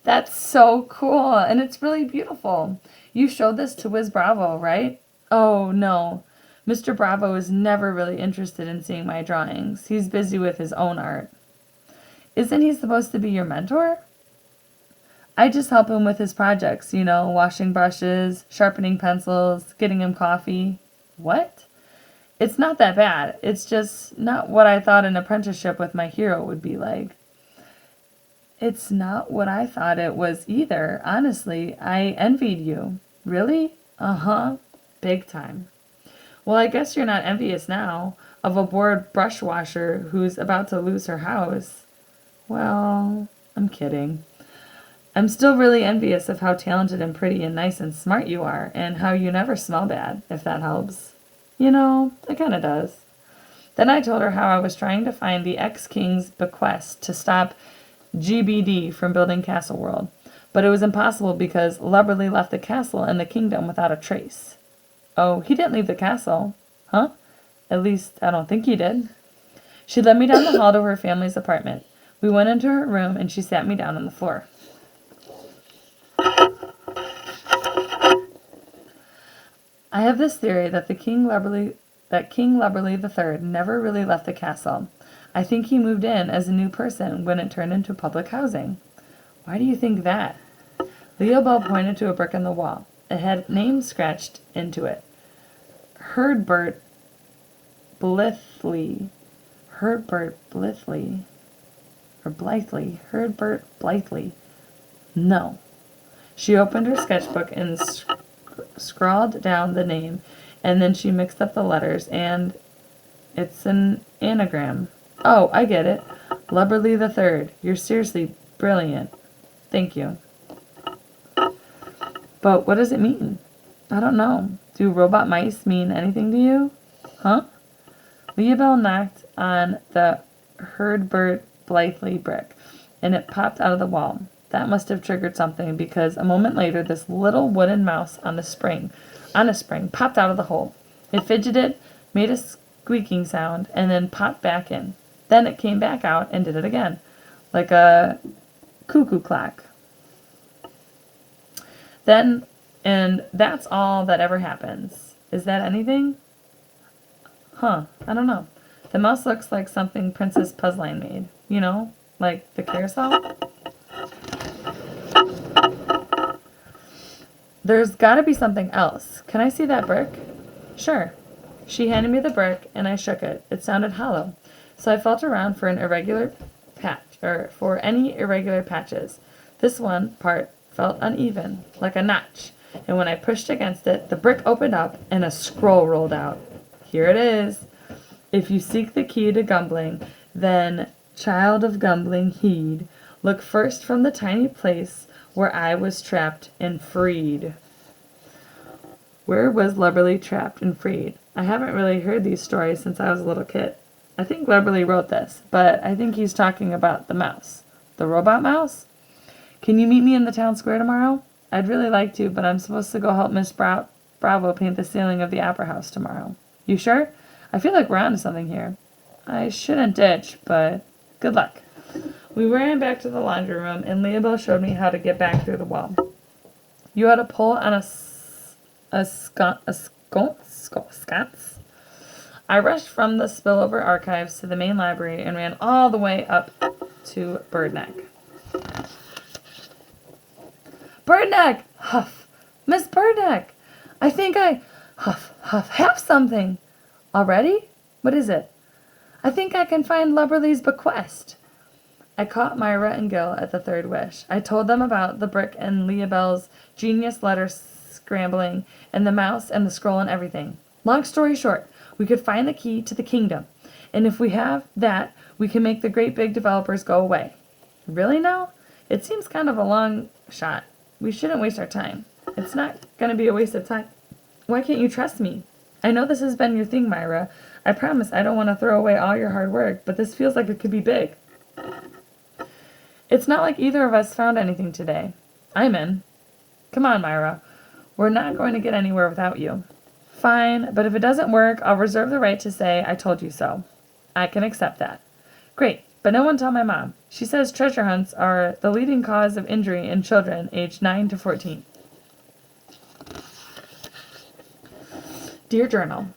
That's so cool, and it's really beautiful. You showed this to Wiz Bravo, right? Oh, no. Mr. Bravo is never really interested in seeing my drawings. He's busy with his own art. Isn't he supposed to be your mentor? I just help him with his projects, washing brushes, sharpening pencils, getting him coffee. What? It's not that bad. It's just not what I thought an apprenticeship with my hero would be like. It's not what I thought it was either. Honestly, I envied you. Really? Uh-huh. Big time. Well, I guess you're not envious now of a bored brush washer who's about to lose her house. Well, I'm kidding. I'm still really envious of how talented and pretty and nice and smart you are, and how you never smell bad, if that helps. It kind of does. Then I told her how I was trying to find the ex-king's bequest to stop GBD from building Castle World, but it was impossible because Lubberly left the castle and the kingdom without a trace. Oh, he didn't leave the castle. Huh? At least, I don't think he did. She led me down the hall to her family's apartment. We went into her room, and she sat me down on the floor. I have this theory that King Lubberly III never really left the castle. I think he moved in as a new person when it turned into public housing. Why do you think that? Leobel pointed to a brick on the wall. It had names scratched into it. Herbert Blithely. Herbert Blithely. Or Blythley. Herbert Blythley. No. She opened her sketchbook and scrawled down the name, and then she mixed up the letters, and it's an anagram. Oh, I get it. Lubberly III. You're seriously brilliant. Thank you. But what does it mean? I don't know. Do robot mice mean anything to you? Huh? Leobel knocked on the Herbert Blythley brick, and it popped out of the wall. That must have triggered something, because a moment later this little wooden mouse on a spring popped out of the hole. It fidgeted, made a squeaking sound, and then popped back in. Then it came back out and did it again, like a cuckoo clock. And that's all that ever happens. Is that anything? Huh, I don't know. The mouse looks like something Princess Puzzline made. Like the carousel? There's gotta be something else. Can I see that brick? Sure. She handed me the brick, and I shook it. It sounded hollow. So I felt around for any irregular patches. This one part felt uneven, like a notch. And when I pushed against it, the brick opened up, and a scroll rolled out. Here it is. If you seek the key to Gumbling, then Child of Gumbling, heed. Look first from the tiny place where I was trapped and freed. Where was Lubberly trapped and freed? I haven't really heard these stories since I was a little kid. I think Lubberly wrote this, but I think he's talking about the mouse. The robot mouse? Can you meet me in the town square tomorrow? I'd really like to, but I'm supposed to go help Miss Bravo paint the ceiling of the opera house tomorrow. You sure? I feel like we're onto something here. I shouldn't ditch, but good luck. We ran back to the laundry room, and Leobel showed me how to get back through the wall. You had to pull on a sconce. I rushed from the spillover archives to the main library and ran all the way up to Birdneck. Birdneck! Huff! Miss Birdneck! I think I have something. Already? What is it? I think I can find Lubberly's bequest. I caught Myra and Gil at the third wish. I told them about the brick and Leobel's genius letter scrambling and the mouse and the scroll and everything. Long story short, we could find the key to the kingdom. And if we have that, we can make the great big developers go away. Really now? It seems kind of a long shot. We shouldn't waste our time. It's not going to be a waste of time. Why can't you trust me? I know this has been your thing, Myra. I promise I don't want to throw away all your hard work, but this feels like it could be big. It's not like either of us found anything today. I'm in. Come on, Myra. We're not going to get anywhere without you. Fine, but if it doesn't work, I'll reserve the right to say I told you so. I can accept that. Great, but no one tell my mom. She says treasure hunts are the leading cause of injury in children aged 9 to 14. Dear Journal,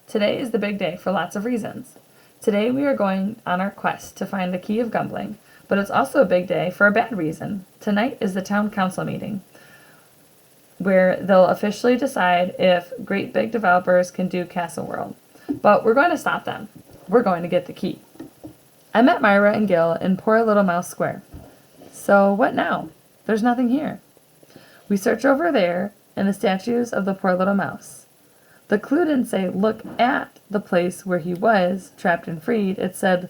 today is the big day for lots of reasons. Today we are going on our quest to find the key of Gumbling, but it's also a big day for a bad reason. Tonight is the town council meeting, where they'll officially decide if great big developers can do Castle World. But we're going to stop them. We're going to get the key. I met Myra and Gil in Poor Little Mouse Square. So what now? There's nothing here. We search over there in the statues of the poor little mouse. The clue didn't say look at the place where he was trapped and freed. It said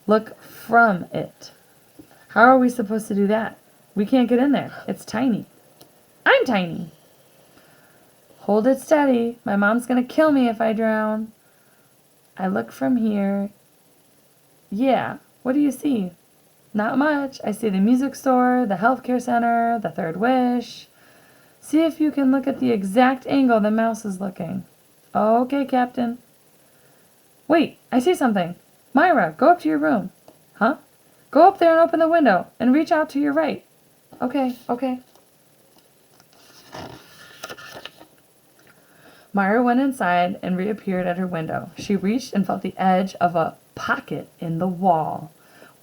look from it. How are we supposed to do that? We can't get in there. It's tiny. I'm tiny. Hold it steady. My mom's going to kill me if I drown. I look from here. Yeah, what do you see? Not much. I see the music store, the healthcare center, the third wish. See if you can look at the exact angle the mouse is looking. Okay, Captain. Wait, I see something. Myra, go up to your room. Huh? Go up there and open the window and reach out to your right. Okay. Myra went inside and reappeared at her window. She reached and felt the edge of a pocket in the wall.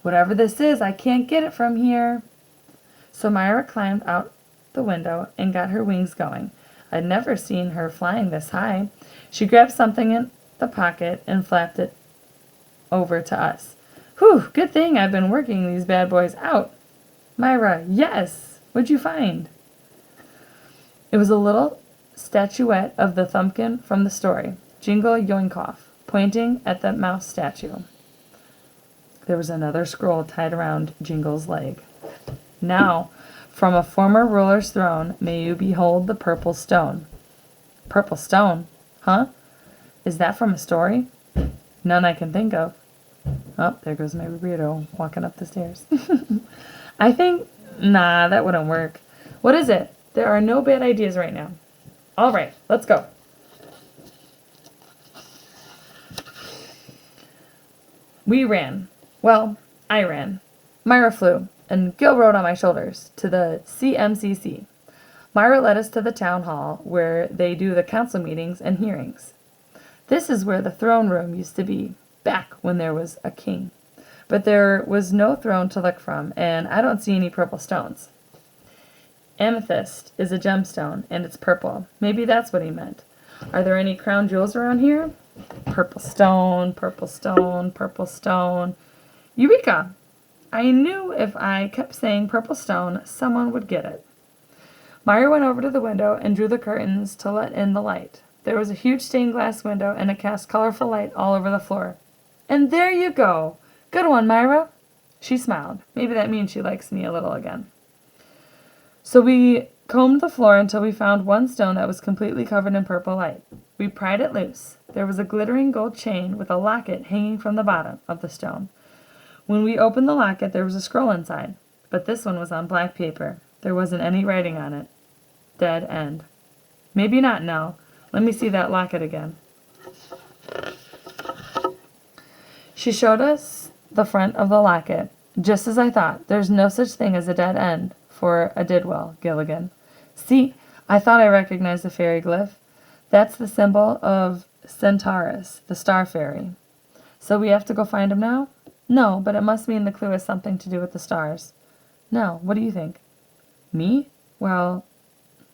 Whatever this is, I can't get it from here. So Myra climbed out the window and got her wings going. I'd never seen her flying this high. She grabbed something in the pocket and flapped it over to us. Whew, good thing I've been working these bad boys out. Myra, yes. What'd you find? It was a little statuette of the Thumbkin from the story, Jingle Yoinkoff, pointing at the mouse statue. There was another scroll tied around Jingle's leg. Now, from a former ruler's throne, may you behold the purple stone. Purple stone? Huh? Is that from a story? None I can think of. Oh, there goes my weirdo walking up the stairs. I think, nah, that wouldn't work. What is it? There are no bad ideas right now. All right, let's go. We ran. Well, I ran. Myra flew, and Gil rode on my shoulders to the CMCC. Myra led us to the town hall where they do the council meetings and hearings. This is where the throne room used to be, back when there was a king. But there was no throne to look from, and I don't see any purple stones. Amethyst is a gemstone, and it's purple. Maybe that's what he meant. Are there any crown jewels around here? Purple stone, purple stone, purple stone. Eureka! I knew if I kept saying purple stone, someone would get it. Myra went over to the window and drew the curtains to let in the light. There was a huge stained glass window, and it cast colorful light all over the floor. And there you go! Good one, Myra! She smiled. Maybe that means she likes me a little again. So we combed the floor until we found one stone that was completely covered in purple light. We pried it loose. There was a glittering gold chain with a locket hanging from the bottom of the stone. When we opened the locket, there was a scroll inside, but this one was on black paper. There wasn't any writing on it. Dead end. Maybe not, Nell. Let me see that locket again. She showed us the front of the locket. Just as I thought, there's no such thing as a dead end for a Didwell, Gilligan. See, I thought I recognized the fairy glyph. That's the symbol of Centaurus, the star fairy. So we have to go find him now? No, but it must mean the clue has something to do with the stars. No, what do you think? Me? Well,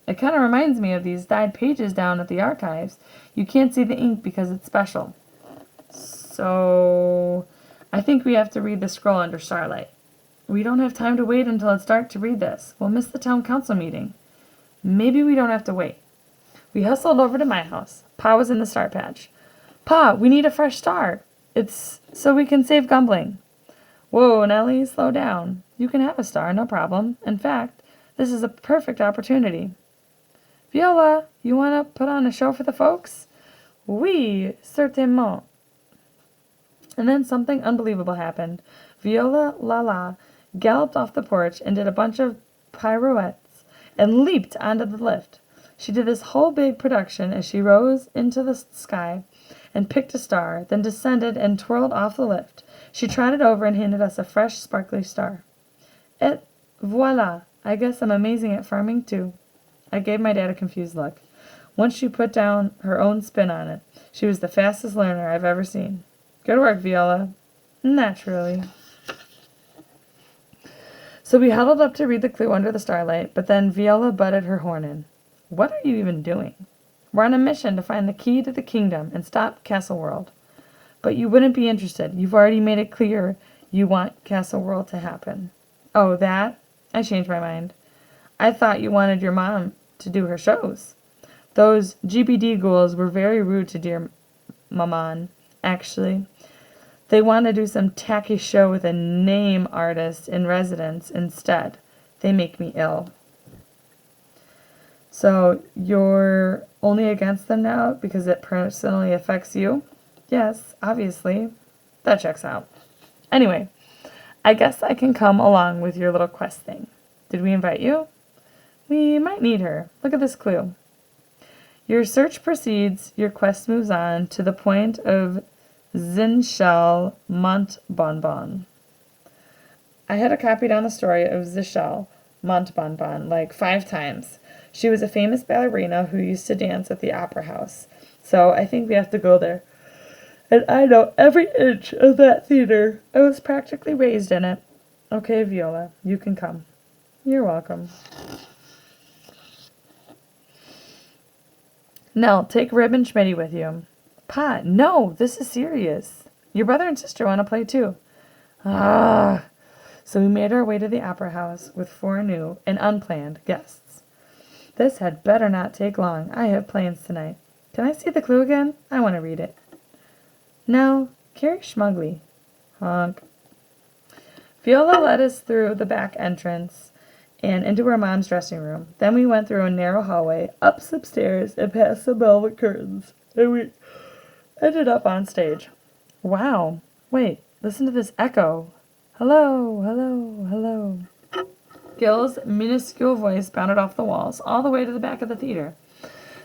it kind of reminds me of these dyed pages down at the archives. You can't see the ink because it's special. So, I think we have to read the scroll under starlight. We don't have time to wait until it's dark to read this. We'll miss the town council meeting. Maybe we don't have to wait. We hustled over to my house. Pa was in the star patch. Pa, we need a fresh star. It's so we can save Gumbling. Whoa, Nellie, slow down. You can have a star, no problem. In fact, this is a perfect opportunity. Viola, you want to put on a show for the folks? Oui, certainement. And then something unbelievable happened. Viola La galloped off the porch and did a bunch of pirouettes and leaped onto the lift. She did this whole big production as she rose into the sky and picked a star, then descended and twirled off the lift. She trotted over and handed us a fresh, sparkly star. Et voila! I guess I'm amazing at farming, too. I gave my dad a confused look. Once she put down her own spin on it, she was the fastest learner I've ever seen. Good work, Viola. Naturally. So we huddled up to read the clue under the starlight, but then Viola butted her horn in. What are you even doing? We're on a mission to find the key to the kingdom and stop Castle World. But you wouldn't be interested. You've already made it clear you want Castle World to happen. Oh, that? I changed my mind. I thought you wanted your mom to do her shows. Those GBD ghouls were very rude to dear Maman, actually. They want to do some tacky show with a name artist in residence instead. They make me ill. So you're only against them now because it personally affects you? Yes, obviously. That checks out. Anyway, I guess I can come along with your little quest thing. Did we invite you? We might need her. Look at this clue. Your search proceeds, your quest moves on to the point of Zinchel Montbonbon. I had her copy down the story of Zinchel Montbonbon like 5 times. She was a famous ballerina who used to dance at the opera house. So I think we have to go there. And I know every inch of that theater. I was practically raised in it. Okay, Viola, you can come. You're welcome. Nell, take Rib and Schmitty with you. Pa, no, this is serious. Your brother and sister want to play too. Ah. So we made our way to the opera house with 4 new and unplanned guests. This had better not take long. I have plans tonight. Can I see the clue again? I want to read it. No, Carrie Schmugly. Honk. Viola led us through the back entrance and into her mom's dressing room. Then we went through a narrow hallway, up some stairs, and past some velvet curtains. And we ended up on stage. Wow. Wait, listen to this echo. Hello, hello, hello. Gil's minuscule voice bounded off the walls, all the way to the back of the theater.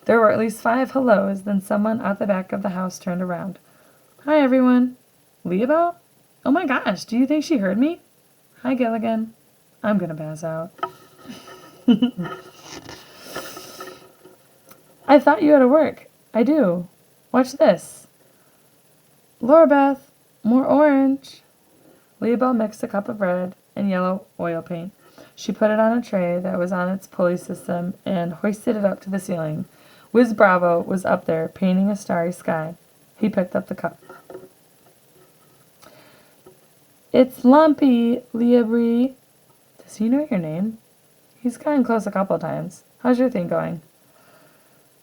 There were at least 5 hellos, then someone at the back of the house turned around. Hi, everyone. Leabo? Oh my gosh, do you think she heard me? Hi, Gilligan. I'm gonna pass out. I thought you had to work. I do. Watch this. Laura Beth, more orange. Leabo mixed a cup of red and yellow oil paint. She put it on a tray that was on its pulley system and hoisted it up to the ceiling. Wiz Bravo was up there, painting a starry sky. He picked up the cup. It's Lumpy, Leabri. Does he know your name? He's gotten close a couple times. How's your thing going?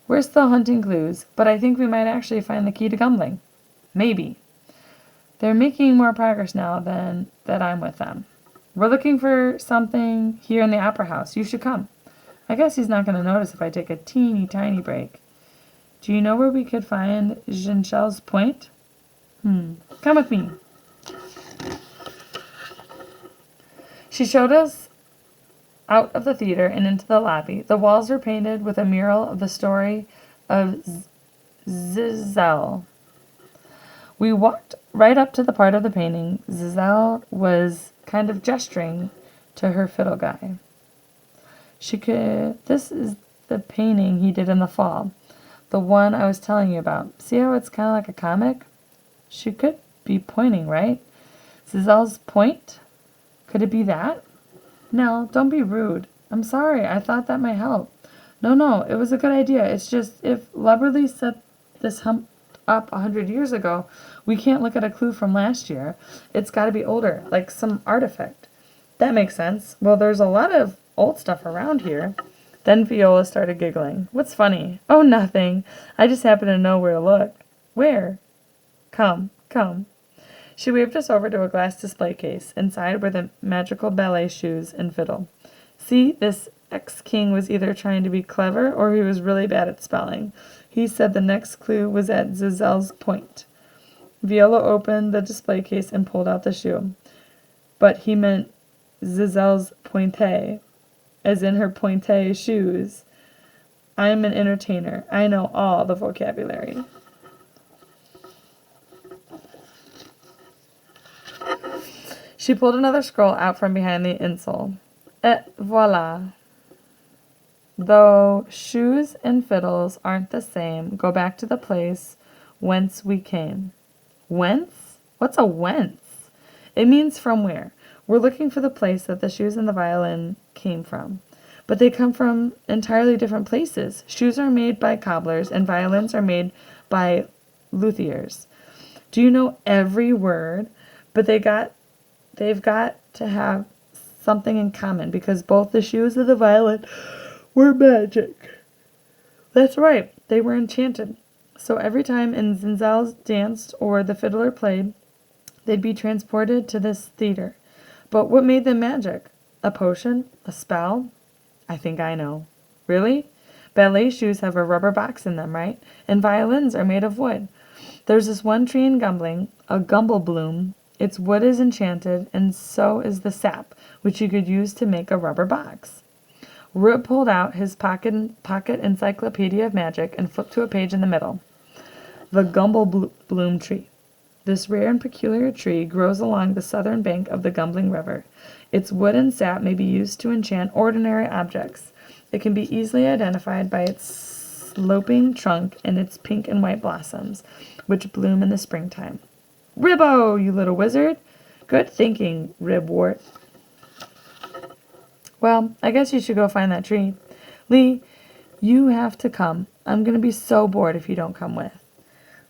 We're still hunting clues, but I think we might actually find the key to Gumbling. Maybe. They're making more progress now than that I'm with them. We're looking for something here in the opera house. You should come. I guess he's not going to notice if I take a teeny tiny break. Do you know where we could find Ginchel's point? Come with me. She showed us out of the theater and into the lobby. The walls were painted with a mural of the story of Giselle. We walked right up to the part of the painting. Giselle was kind of gesturing to her fiddle guy. This is the painting he did in the fall. The one I was telling you about. See how it's kind of like a comic? She could be pointing, right? Giselle's point? Could it be that? No, don't be rude. I'm sorry, I thought that might help. No, it was a good idea. It's just, if Lubberly set this hump up 100 years ago, we can't look at a clue from last year. It's got to be older, like some artifact. That makes sense. Well, there's a lot of old stuff around here. Then Viola started giggling. What's funny? Oh, nothing. I just happen to know where to look. Where? Come. She waved us over to a glass display case. Inside were the magical ballet shoes and fiddle. See, this ex-king was either trying to be clever or he was really bad at spelling. He said the next clue was at Giselle's point. Viola opened the display case and pulled out the shoe. But he meant Giselle's pointe, as in her pointe shoes. I am an entertainer. I know all the vocabulary. She pulled another scroll out from behind the insole. Et voila. Though shoes and fiddles aren't the same, go back to the place whence we came. Whence? What's a whence? It means from where. We're looking for the place that the shoes and the violin came from. But they come from entirely different places. Shoes are made by cobblers and violins are made by luthiers. Do you know every word? But they've got to have something in common because both the shoes and the violin were magic. That's right, they were enchanted. So every time Giselle danced or the fiddler played, they'd be transported to this theater. But what made them magic? A potion? A spell? I think I know. Really? Ballet shoes have a rubber box in them, right? And violins are made of wood. There's this one tree in Gumbling, a gumble bloom. Its wood is enchanted, and so is the sap, which you could use to make a rubber box. Rube pulled out his pocket encyclopedia of magic and flipped to a page in the middle. The gumble bloom tree. This rare and peculiar tree grows along the southern bank of the Gumbling River. Its wood and sap may be used to enchant ordinary objects. It can be easily identified by its sloping trunk and its pink and white blossoms, which bloom in the springtime. Ribbo, you little wizard! Good thinking, Ribwort. Well, I guess you should go find that tree. Lee, you have to come. I'm going to be so bored if you don't come with.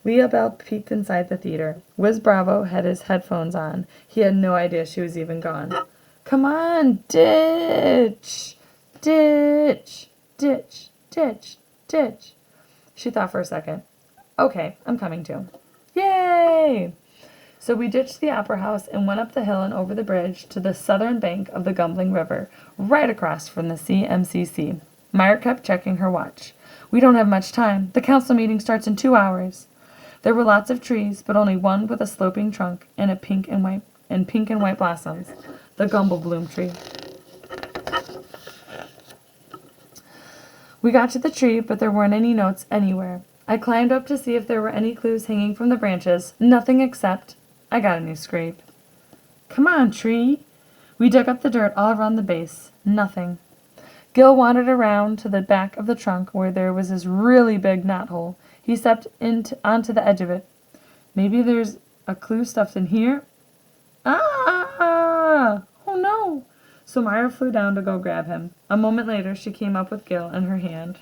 Leah Bell peeked inside the theater. Wiz Bravo had his headphones on. He had no idea she was even gone. Come on, ditch! Ditch! Ditch! Ditch! Ditch! She thought for a second. Okay, I'm coming too. Yay! So we ditched the opera house and went up the hill and over the bridge to the southern bank of the Gumbling River, right across from the CMCC. Meyer kept checking her watch. We don't have much time. The council meeting starts in 2 hours. There were lots of trees, but only one with a sloping trunk and pink and white blossoms. The gumble bloom tree. We got to the tree, but there weren't any notes anywhere. I climbed up to see if there were any clues hanging from the branches. Nothing except I got a new scrape. Come on, tree. We dug up the dirt all around the base. Nothing. Gil wandered around to the back of the trunk where there was this really big knothole. He stepped onto the edge of it. Maybe there's a clue stuffed in here? Ah! Oh no! So Myra flew down to go grab him. A moment later, she came up with Gil in her hand.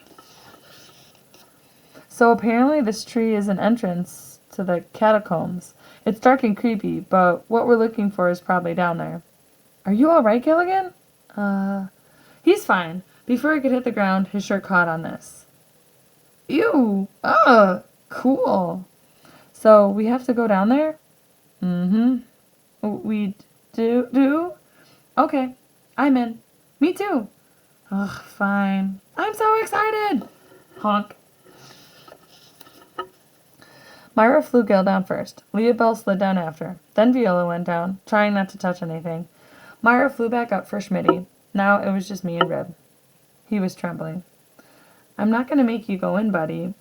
So apparently this tree is an entrance to the catacombs. It's dark and creepy, but what we're looking for is probably down there. Are you all right, Gilligan? He's fine. Before he could hit the ground, his shirt caught on this. Ew! Cool. So we have to go down there? Mm-hmm. We do? Okay, I'm in. Me too. Ugh, fine. I'm so excited. Honk. Myra flew Gil down first. Leah slid down after. Then Viola went down, trying not to touch anything. Myra flew back up for Schmitty. Now it was just me and Rib. He was trembling. I'm not going to make you go in, buddy.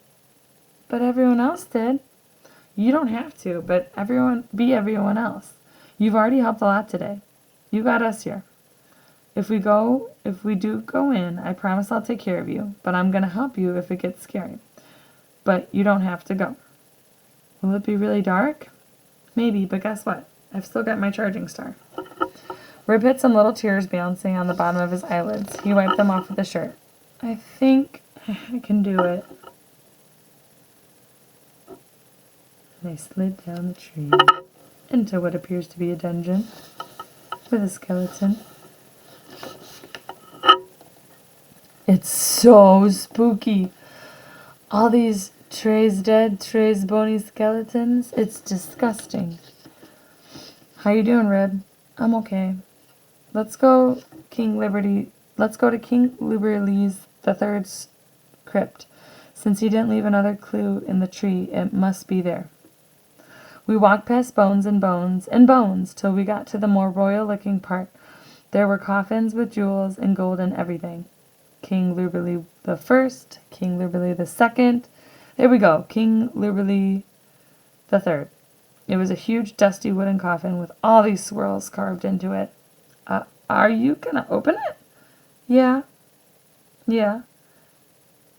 But everyone else did. You don't have to, but be everyone else. You've already helped a lot today. You got us here. If we do go in, I promise I'll take care of you, but I'm going to help you if it gets scary. But you don't have to go. Will it be really dark? Maybe, but guess what? I've still got my charging star. Rib had some little tears bouncing on the bottom of his eyelids. He wiped them off with a shirt. I think I can do it. They slid down the tree into what appears to be a dungeon with a skeleton. It's so spooky. All these Trey's dead, Trey's bony skeletons. It's disgusting. How you doing, Rib? I'm okay. Let's go to King Liberty's the Third's crypt. Since he didn't leave another clue in the tree, it must be there. We walked past bones and bones and bones till we got to the more royal-looking part. There were coffins with jewels and gold and everything. King Liberty the First, King Liberty the Second. There we go, King Liberty the Third. It was a huge, dusty wooden coffin with all these swirls carved into it. Are you gonna open it? Yeah.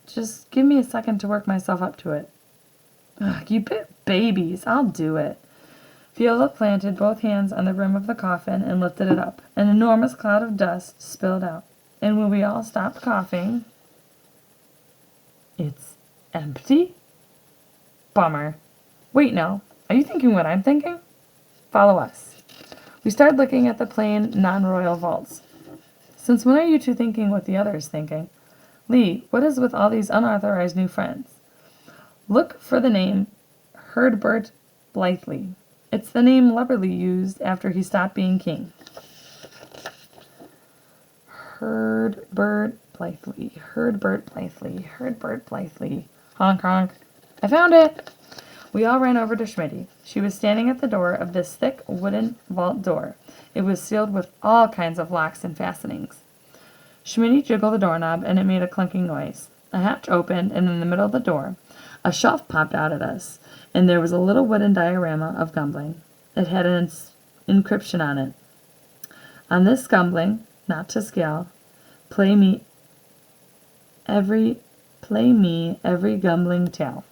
Just give me a second to work myself up to it. Ugh, you babies, I'll do it. Viola planted both hands on the rim of the coffin and lifted it up. An enormous cloud of dust spilled out. And when we all stopped coughing, it's empty? Bummer. Wait, no. Are you thinking what I'm thinking? Follow us. We started looking at the plain, non-royal vaults. Since when are you two thinking what the other is thinking? Lee, what is with all these unauthorized new friends? Look for the name Herdbert Blythley. It's the name Lubberly used after he stopped being king. Herdbert Blythley. Honk, honk. I found it! We all ran over to Schmitty. She was standing at the door of this thick wooden vault door. It was sealed with all kinds of locks and fastenings. Schmitty jiggled the doorknob, and it made a clunking noise. A hatch opened, and in the middle of the door, a shelf popped out at us, and there was a little wooden diorama of Gumbling. It had an inscription on it. On this Gumbling, not to scale, play me every Gumbling tale.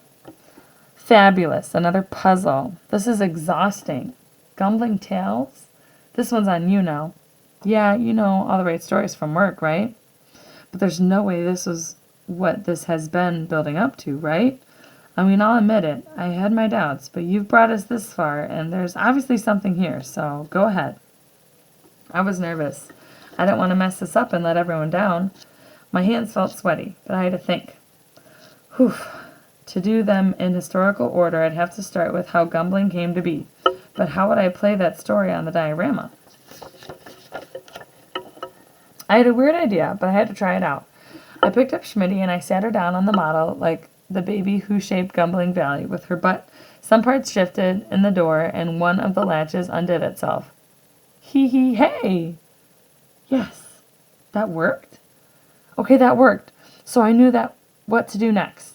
Fabulous, another puzzle. This is exhausting. Gumbling tales? This one's on you now. Yeah, you know all the right stories from work, right? But there's no way this was what this has been building up to, right? I mean, I'll admit it. I had my doubts, but you've brought us this far, and there's obviously something here, so go ahead. I was nervous. I didn't want to mess this up and let everyone down. My hands felt sweaty, but I had to think. Whew. To do them in historical order, I'd have to start with how Gumbling came to be. But how would I play that story on the diorama? I had a weird idea, but I had to try it out. I picked up Schmitty and I sat her down on the model like the baby who shaped Gumbling Valley with her butt. Some parts shifted in the door and one of the latches undid itself. Hey! Yes, that worked? Okay, that worked. So I knew what to do next.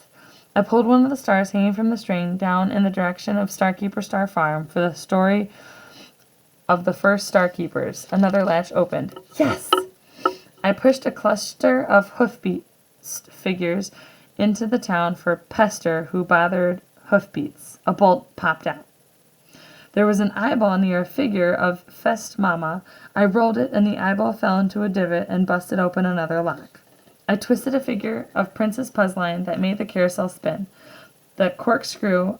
I pulled one of the stars hanging from the string down in the direction of Starkeeper Star Farm for the story of the first Starkeepers. Another latch opened. Yes! I pushed a cluster of hoofbeats figures into the town for Pester, who bothered hoofbeats. A bolt popped out. There was an eyeball near a figure of Fest Mama. I rolled it, and the eyeball fell into a divot and busted open another lock. I twisted a figure of Princess Puzzline that made the carousel spin. That corkscrewed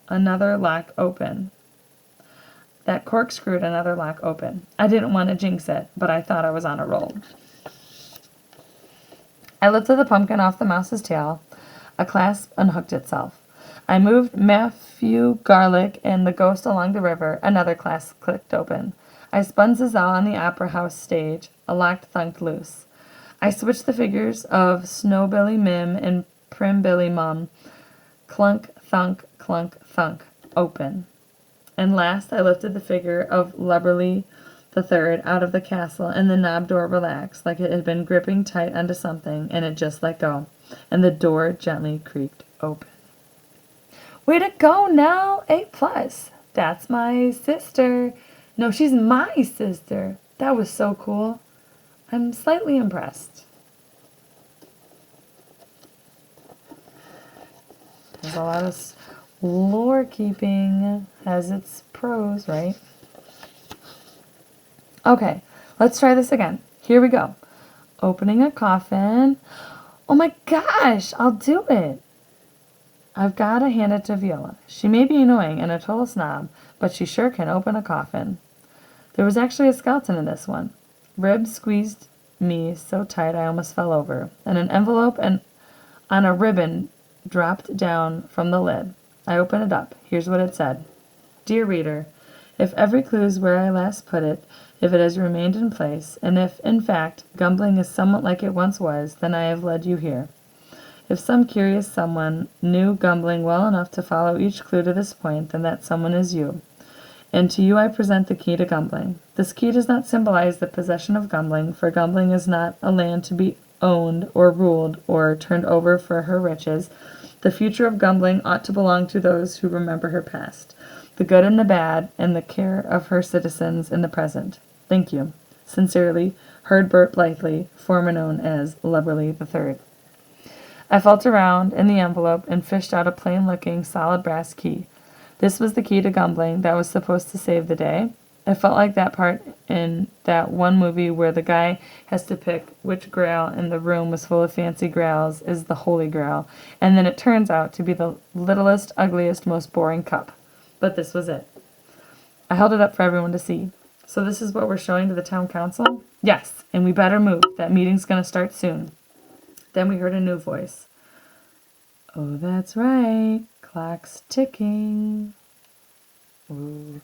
another lock open. I didn't want to jinx it, but I thought I was on a roll. I lifted the pumpkin off the mouse's tail. A clasp unhooked itself. I moved Matthew Garlic and the Ghost along the river. Another class clicked open. I spun Zazal on the Opera House stage. A lock thunked loose. I switched the figures of Snowbilly Mim and Primbilly Mum. Clunk, thunk, open. And last, I lifted the figure of Lubberly the Third out of the castle, and the knob door relaxed, like it had been gripping tight onto something, and it just let go. And the door gently creaked open. Way to go, Nell! 8+. That's my sister. No, she's my sister. That was so cool. I'm slightly impressed. There's a lot of lore keeping. Has its pros, right? Okay, let's try this again. Here we go. Opening a coffin. Oh my gosh, I'll do it. I've got to hand it to Viola. She may be annoying and a total snob, but she sure can open a coffin. There was actually a skeleton in this one. Ribs squeezed me so tight I almost fell over, and an envelope and on a ribbon dropped down from the lid. I opened it up. Here's what it said. Dear reader, if every clue is where I last put it, if it has remained in place, and if, in fact, Gumbling is somewhat like it once was, then I have led you here. If some curious someone knew Gumbling well enough to follow each clue to this point, then that someone is you. And to you I present the key to Gumbling. This key does not symbolize the possession of Gumbling, for Gumbling is not a land to be owned or ruled or turned over for her riches. The future of Gumbling ought to belong to those who remember her past, the good and the bad, and the care of her citizens in the present. Thank you. Sincerely, Herdbert Blythley, former known as Lubberly III. I felt around in the envelope and fished out a plain-looking, solid brass key. This was the key to Gumbling that was supposed to save the day. I felt like that part in that one movie where the guy has to pick which grail in the room was full of fancy grails is the Holy Grail, and then it turns out to be the littlest, ugliest, most boring cup. But this was it. I held it up for everyone to see. So this is what we're showing to the town council? Yes, and we better move. That meeting's going to start soon. Then we heard a new voice. Oh, that's right. Clock's ticking. Ooh.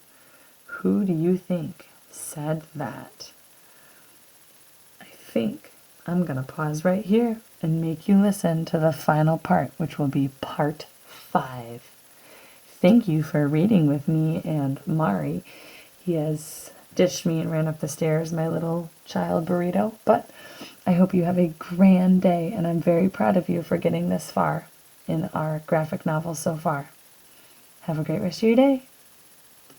Who do you think said that? I think I'm going to pause right here and make you listen to the final part, which will be part 5. Thank you for reading with me and Mari. He has ditched me and ran up the stairs, my little child burrito. But I hope you have a grand day, and I'm very proud of you for getting this far in our graphic novel so far. Have a great rest of your day.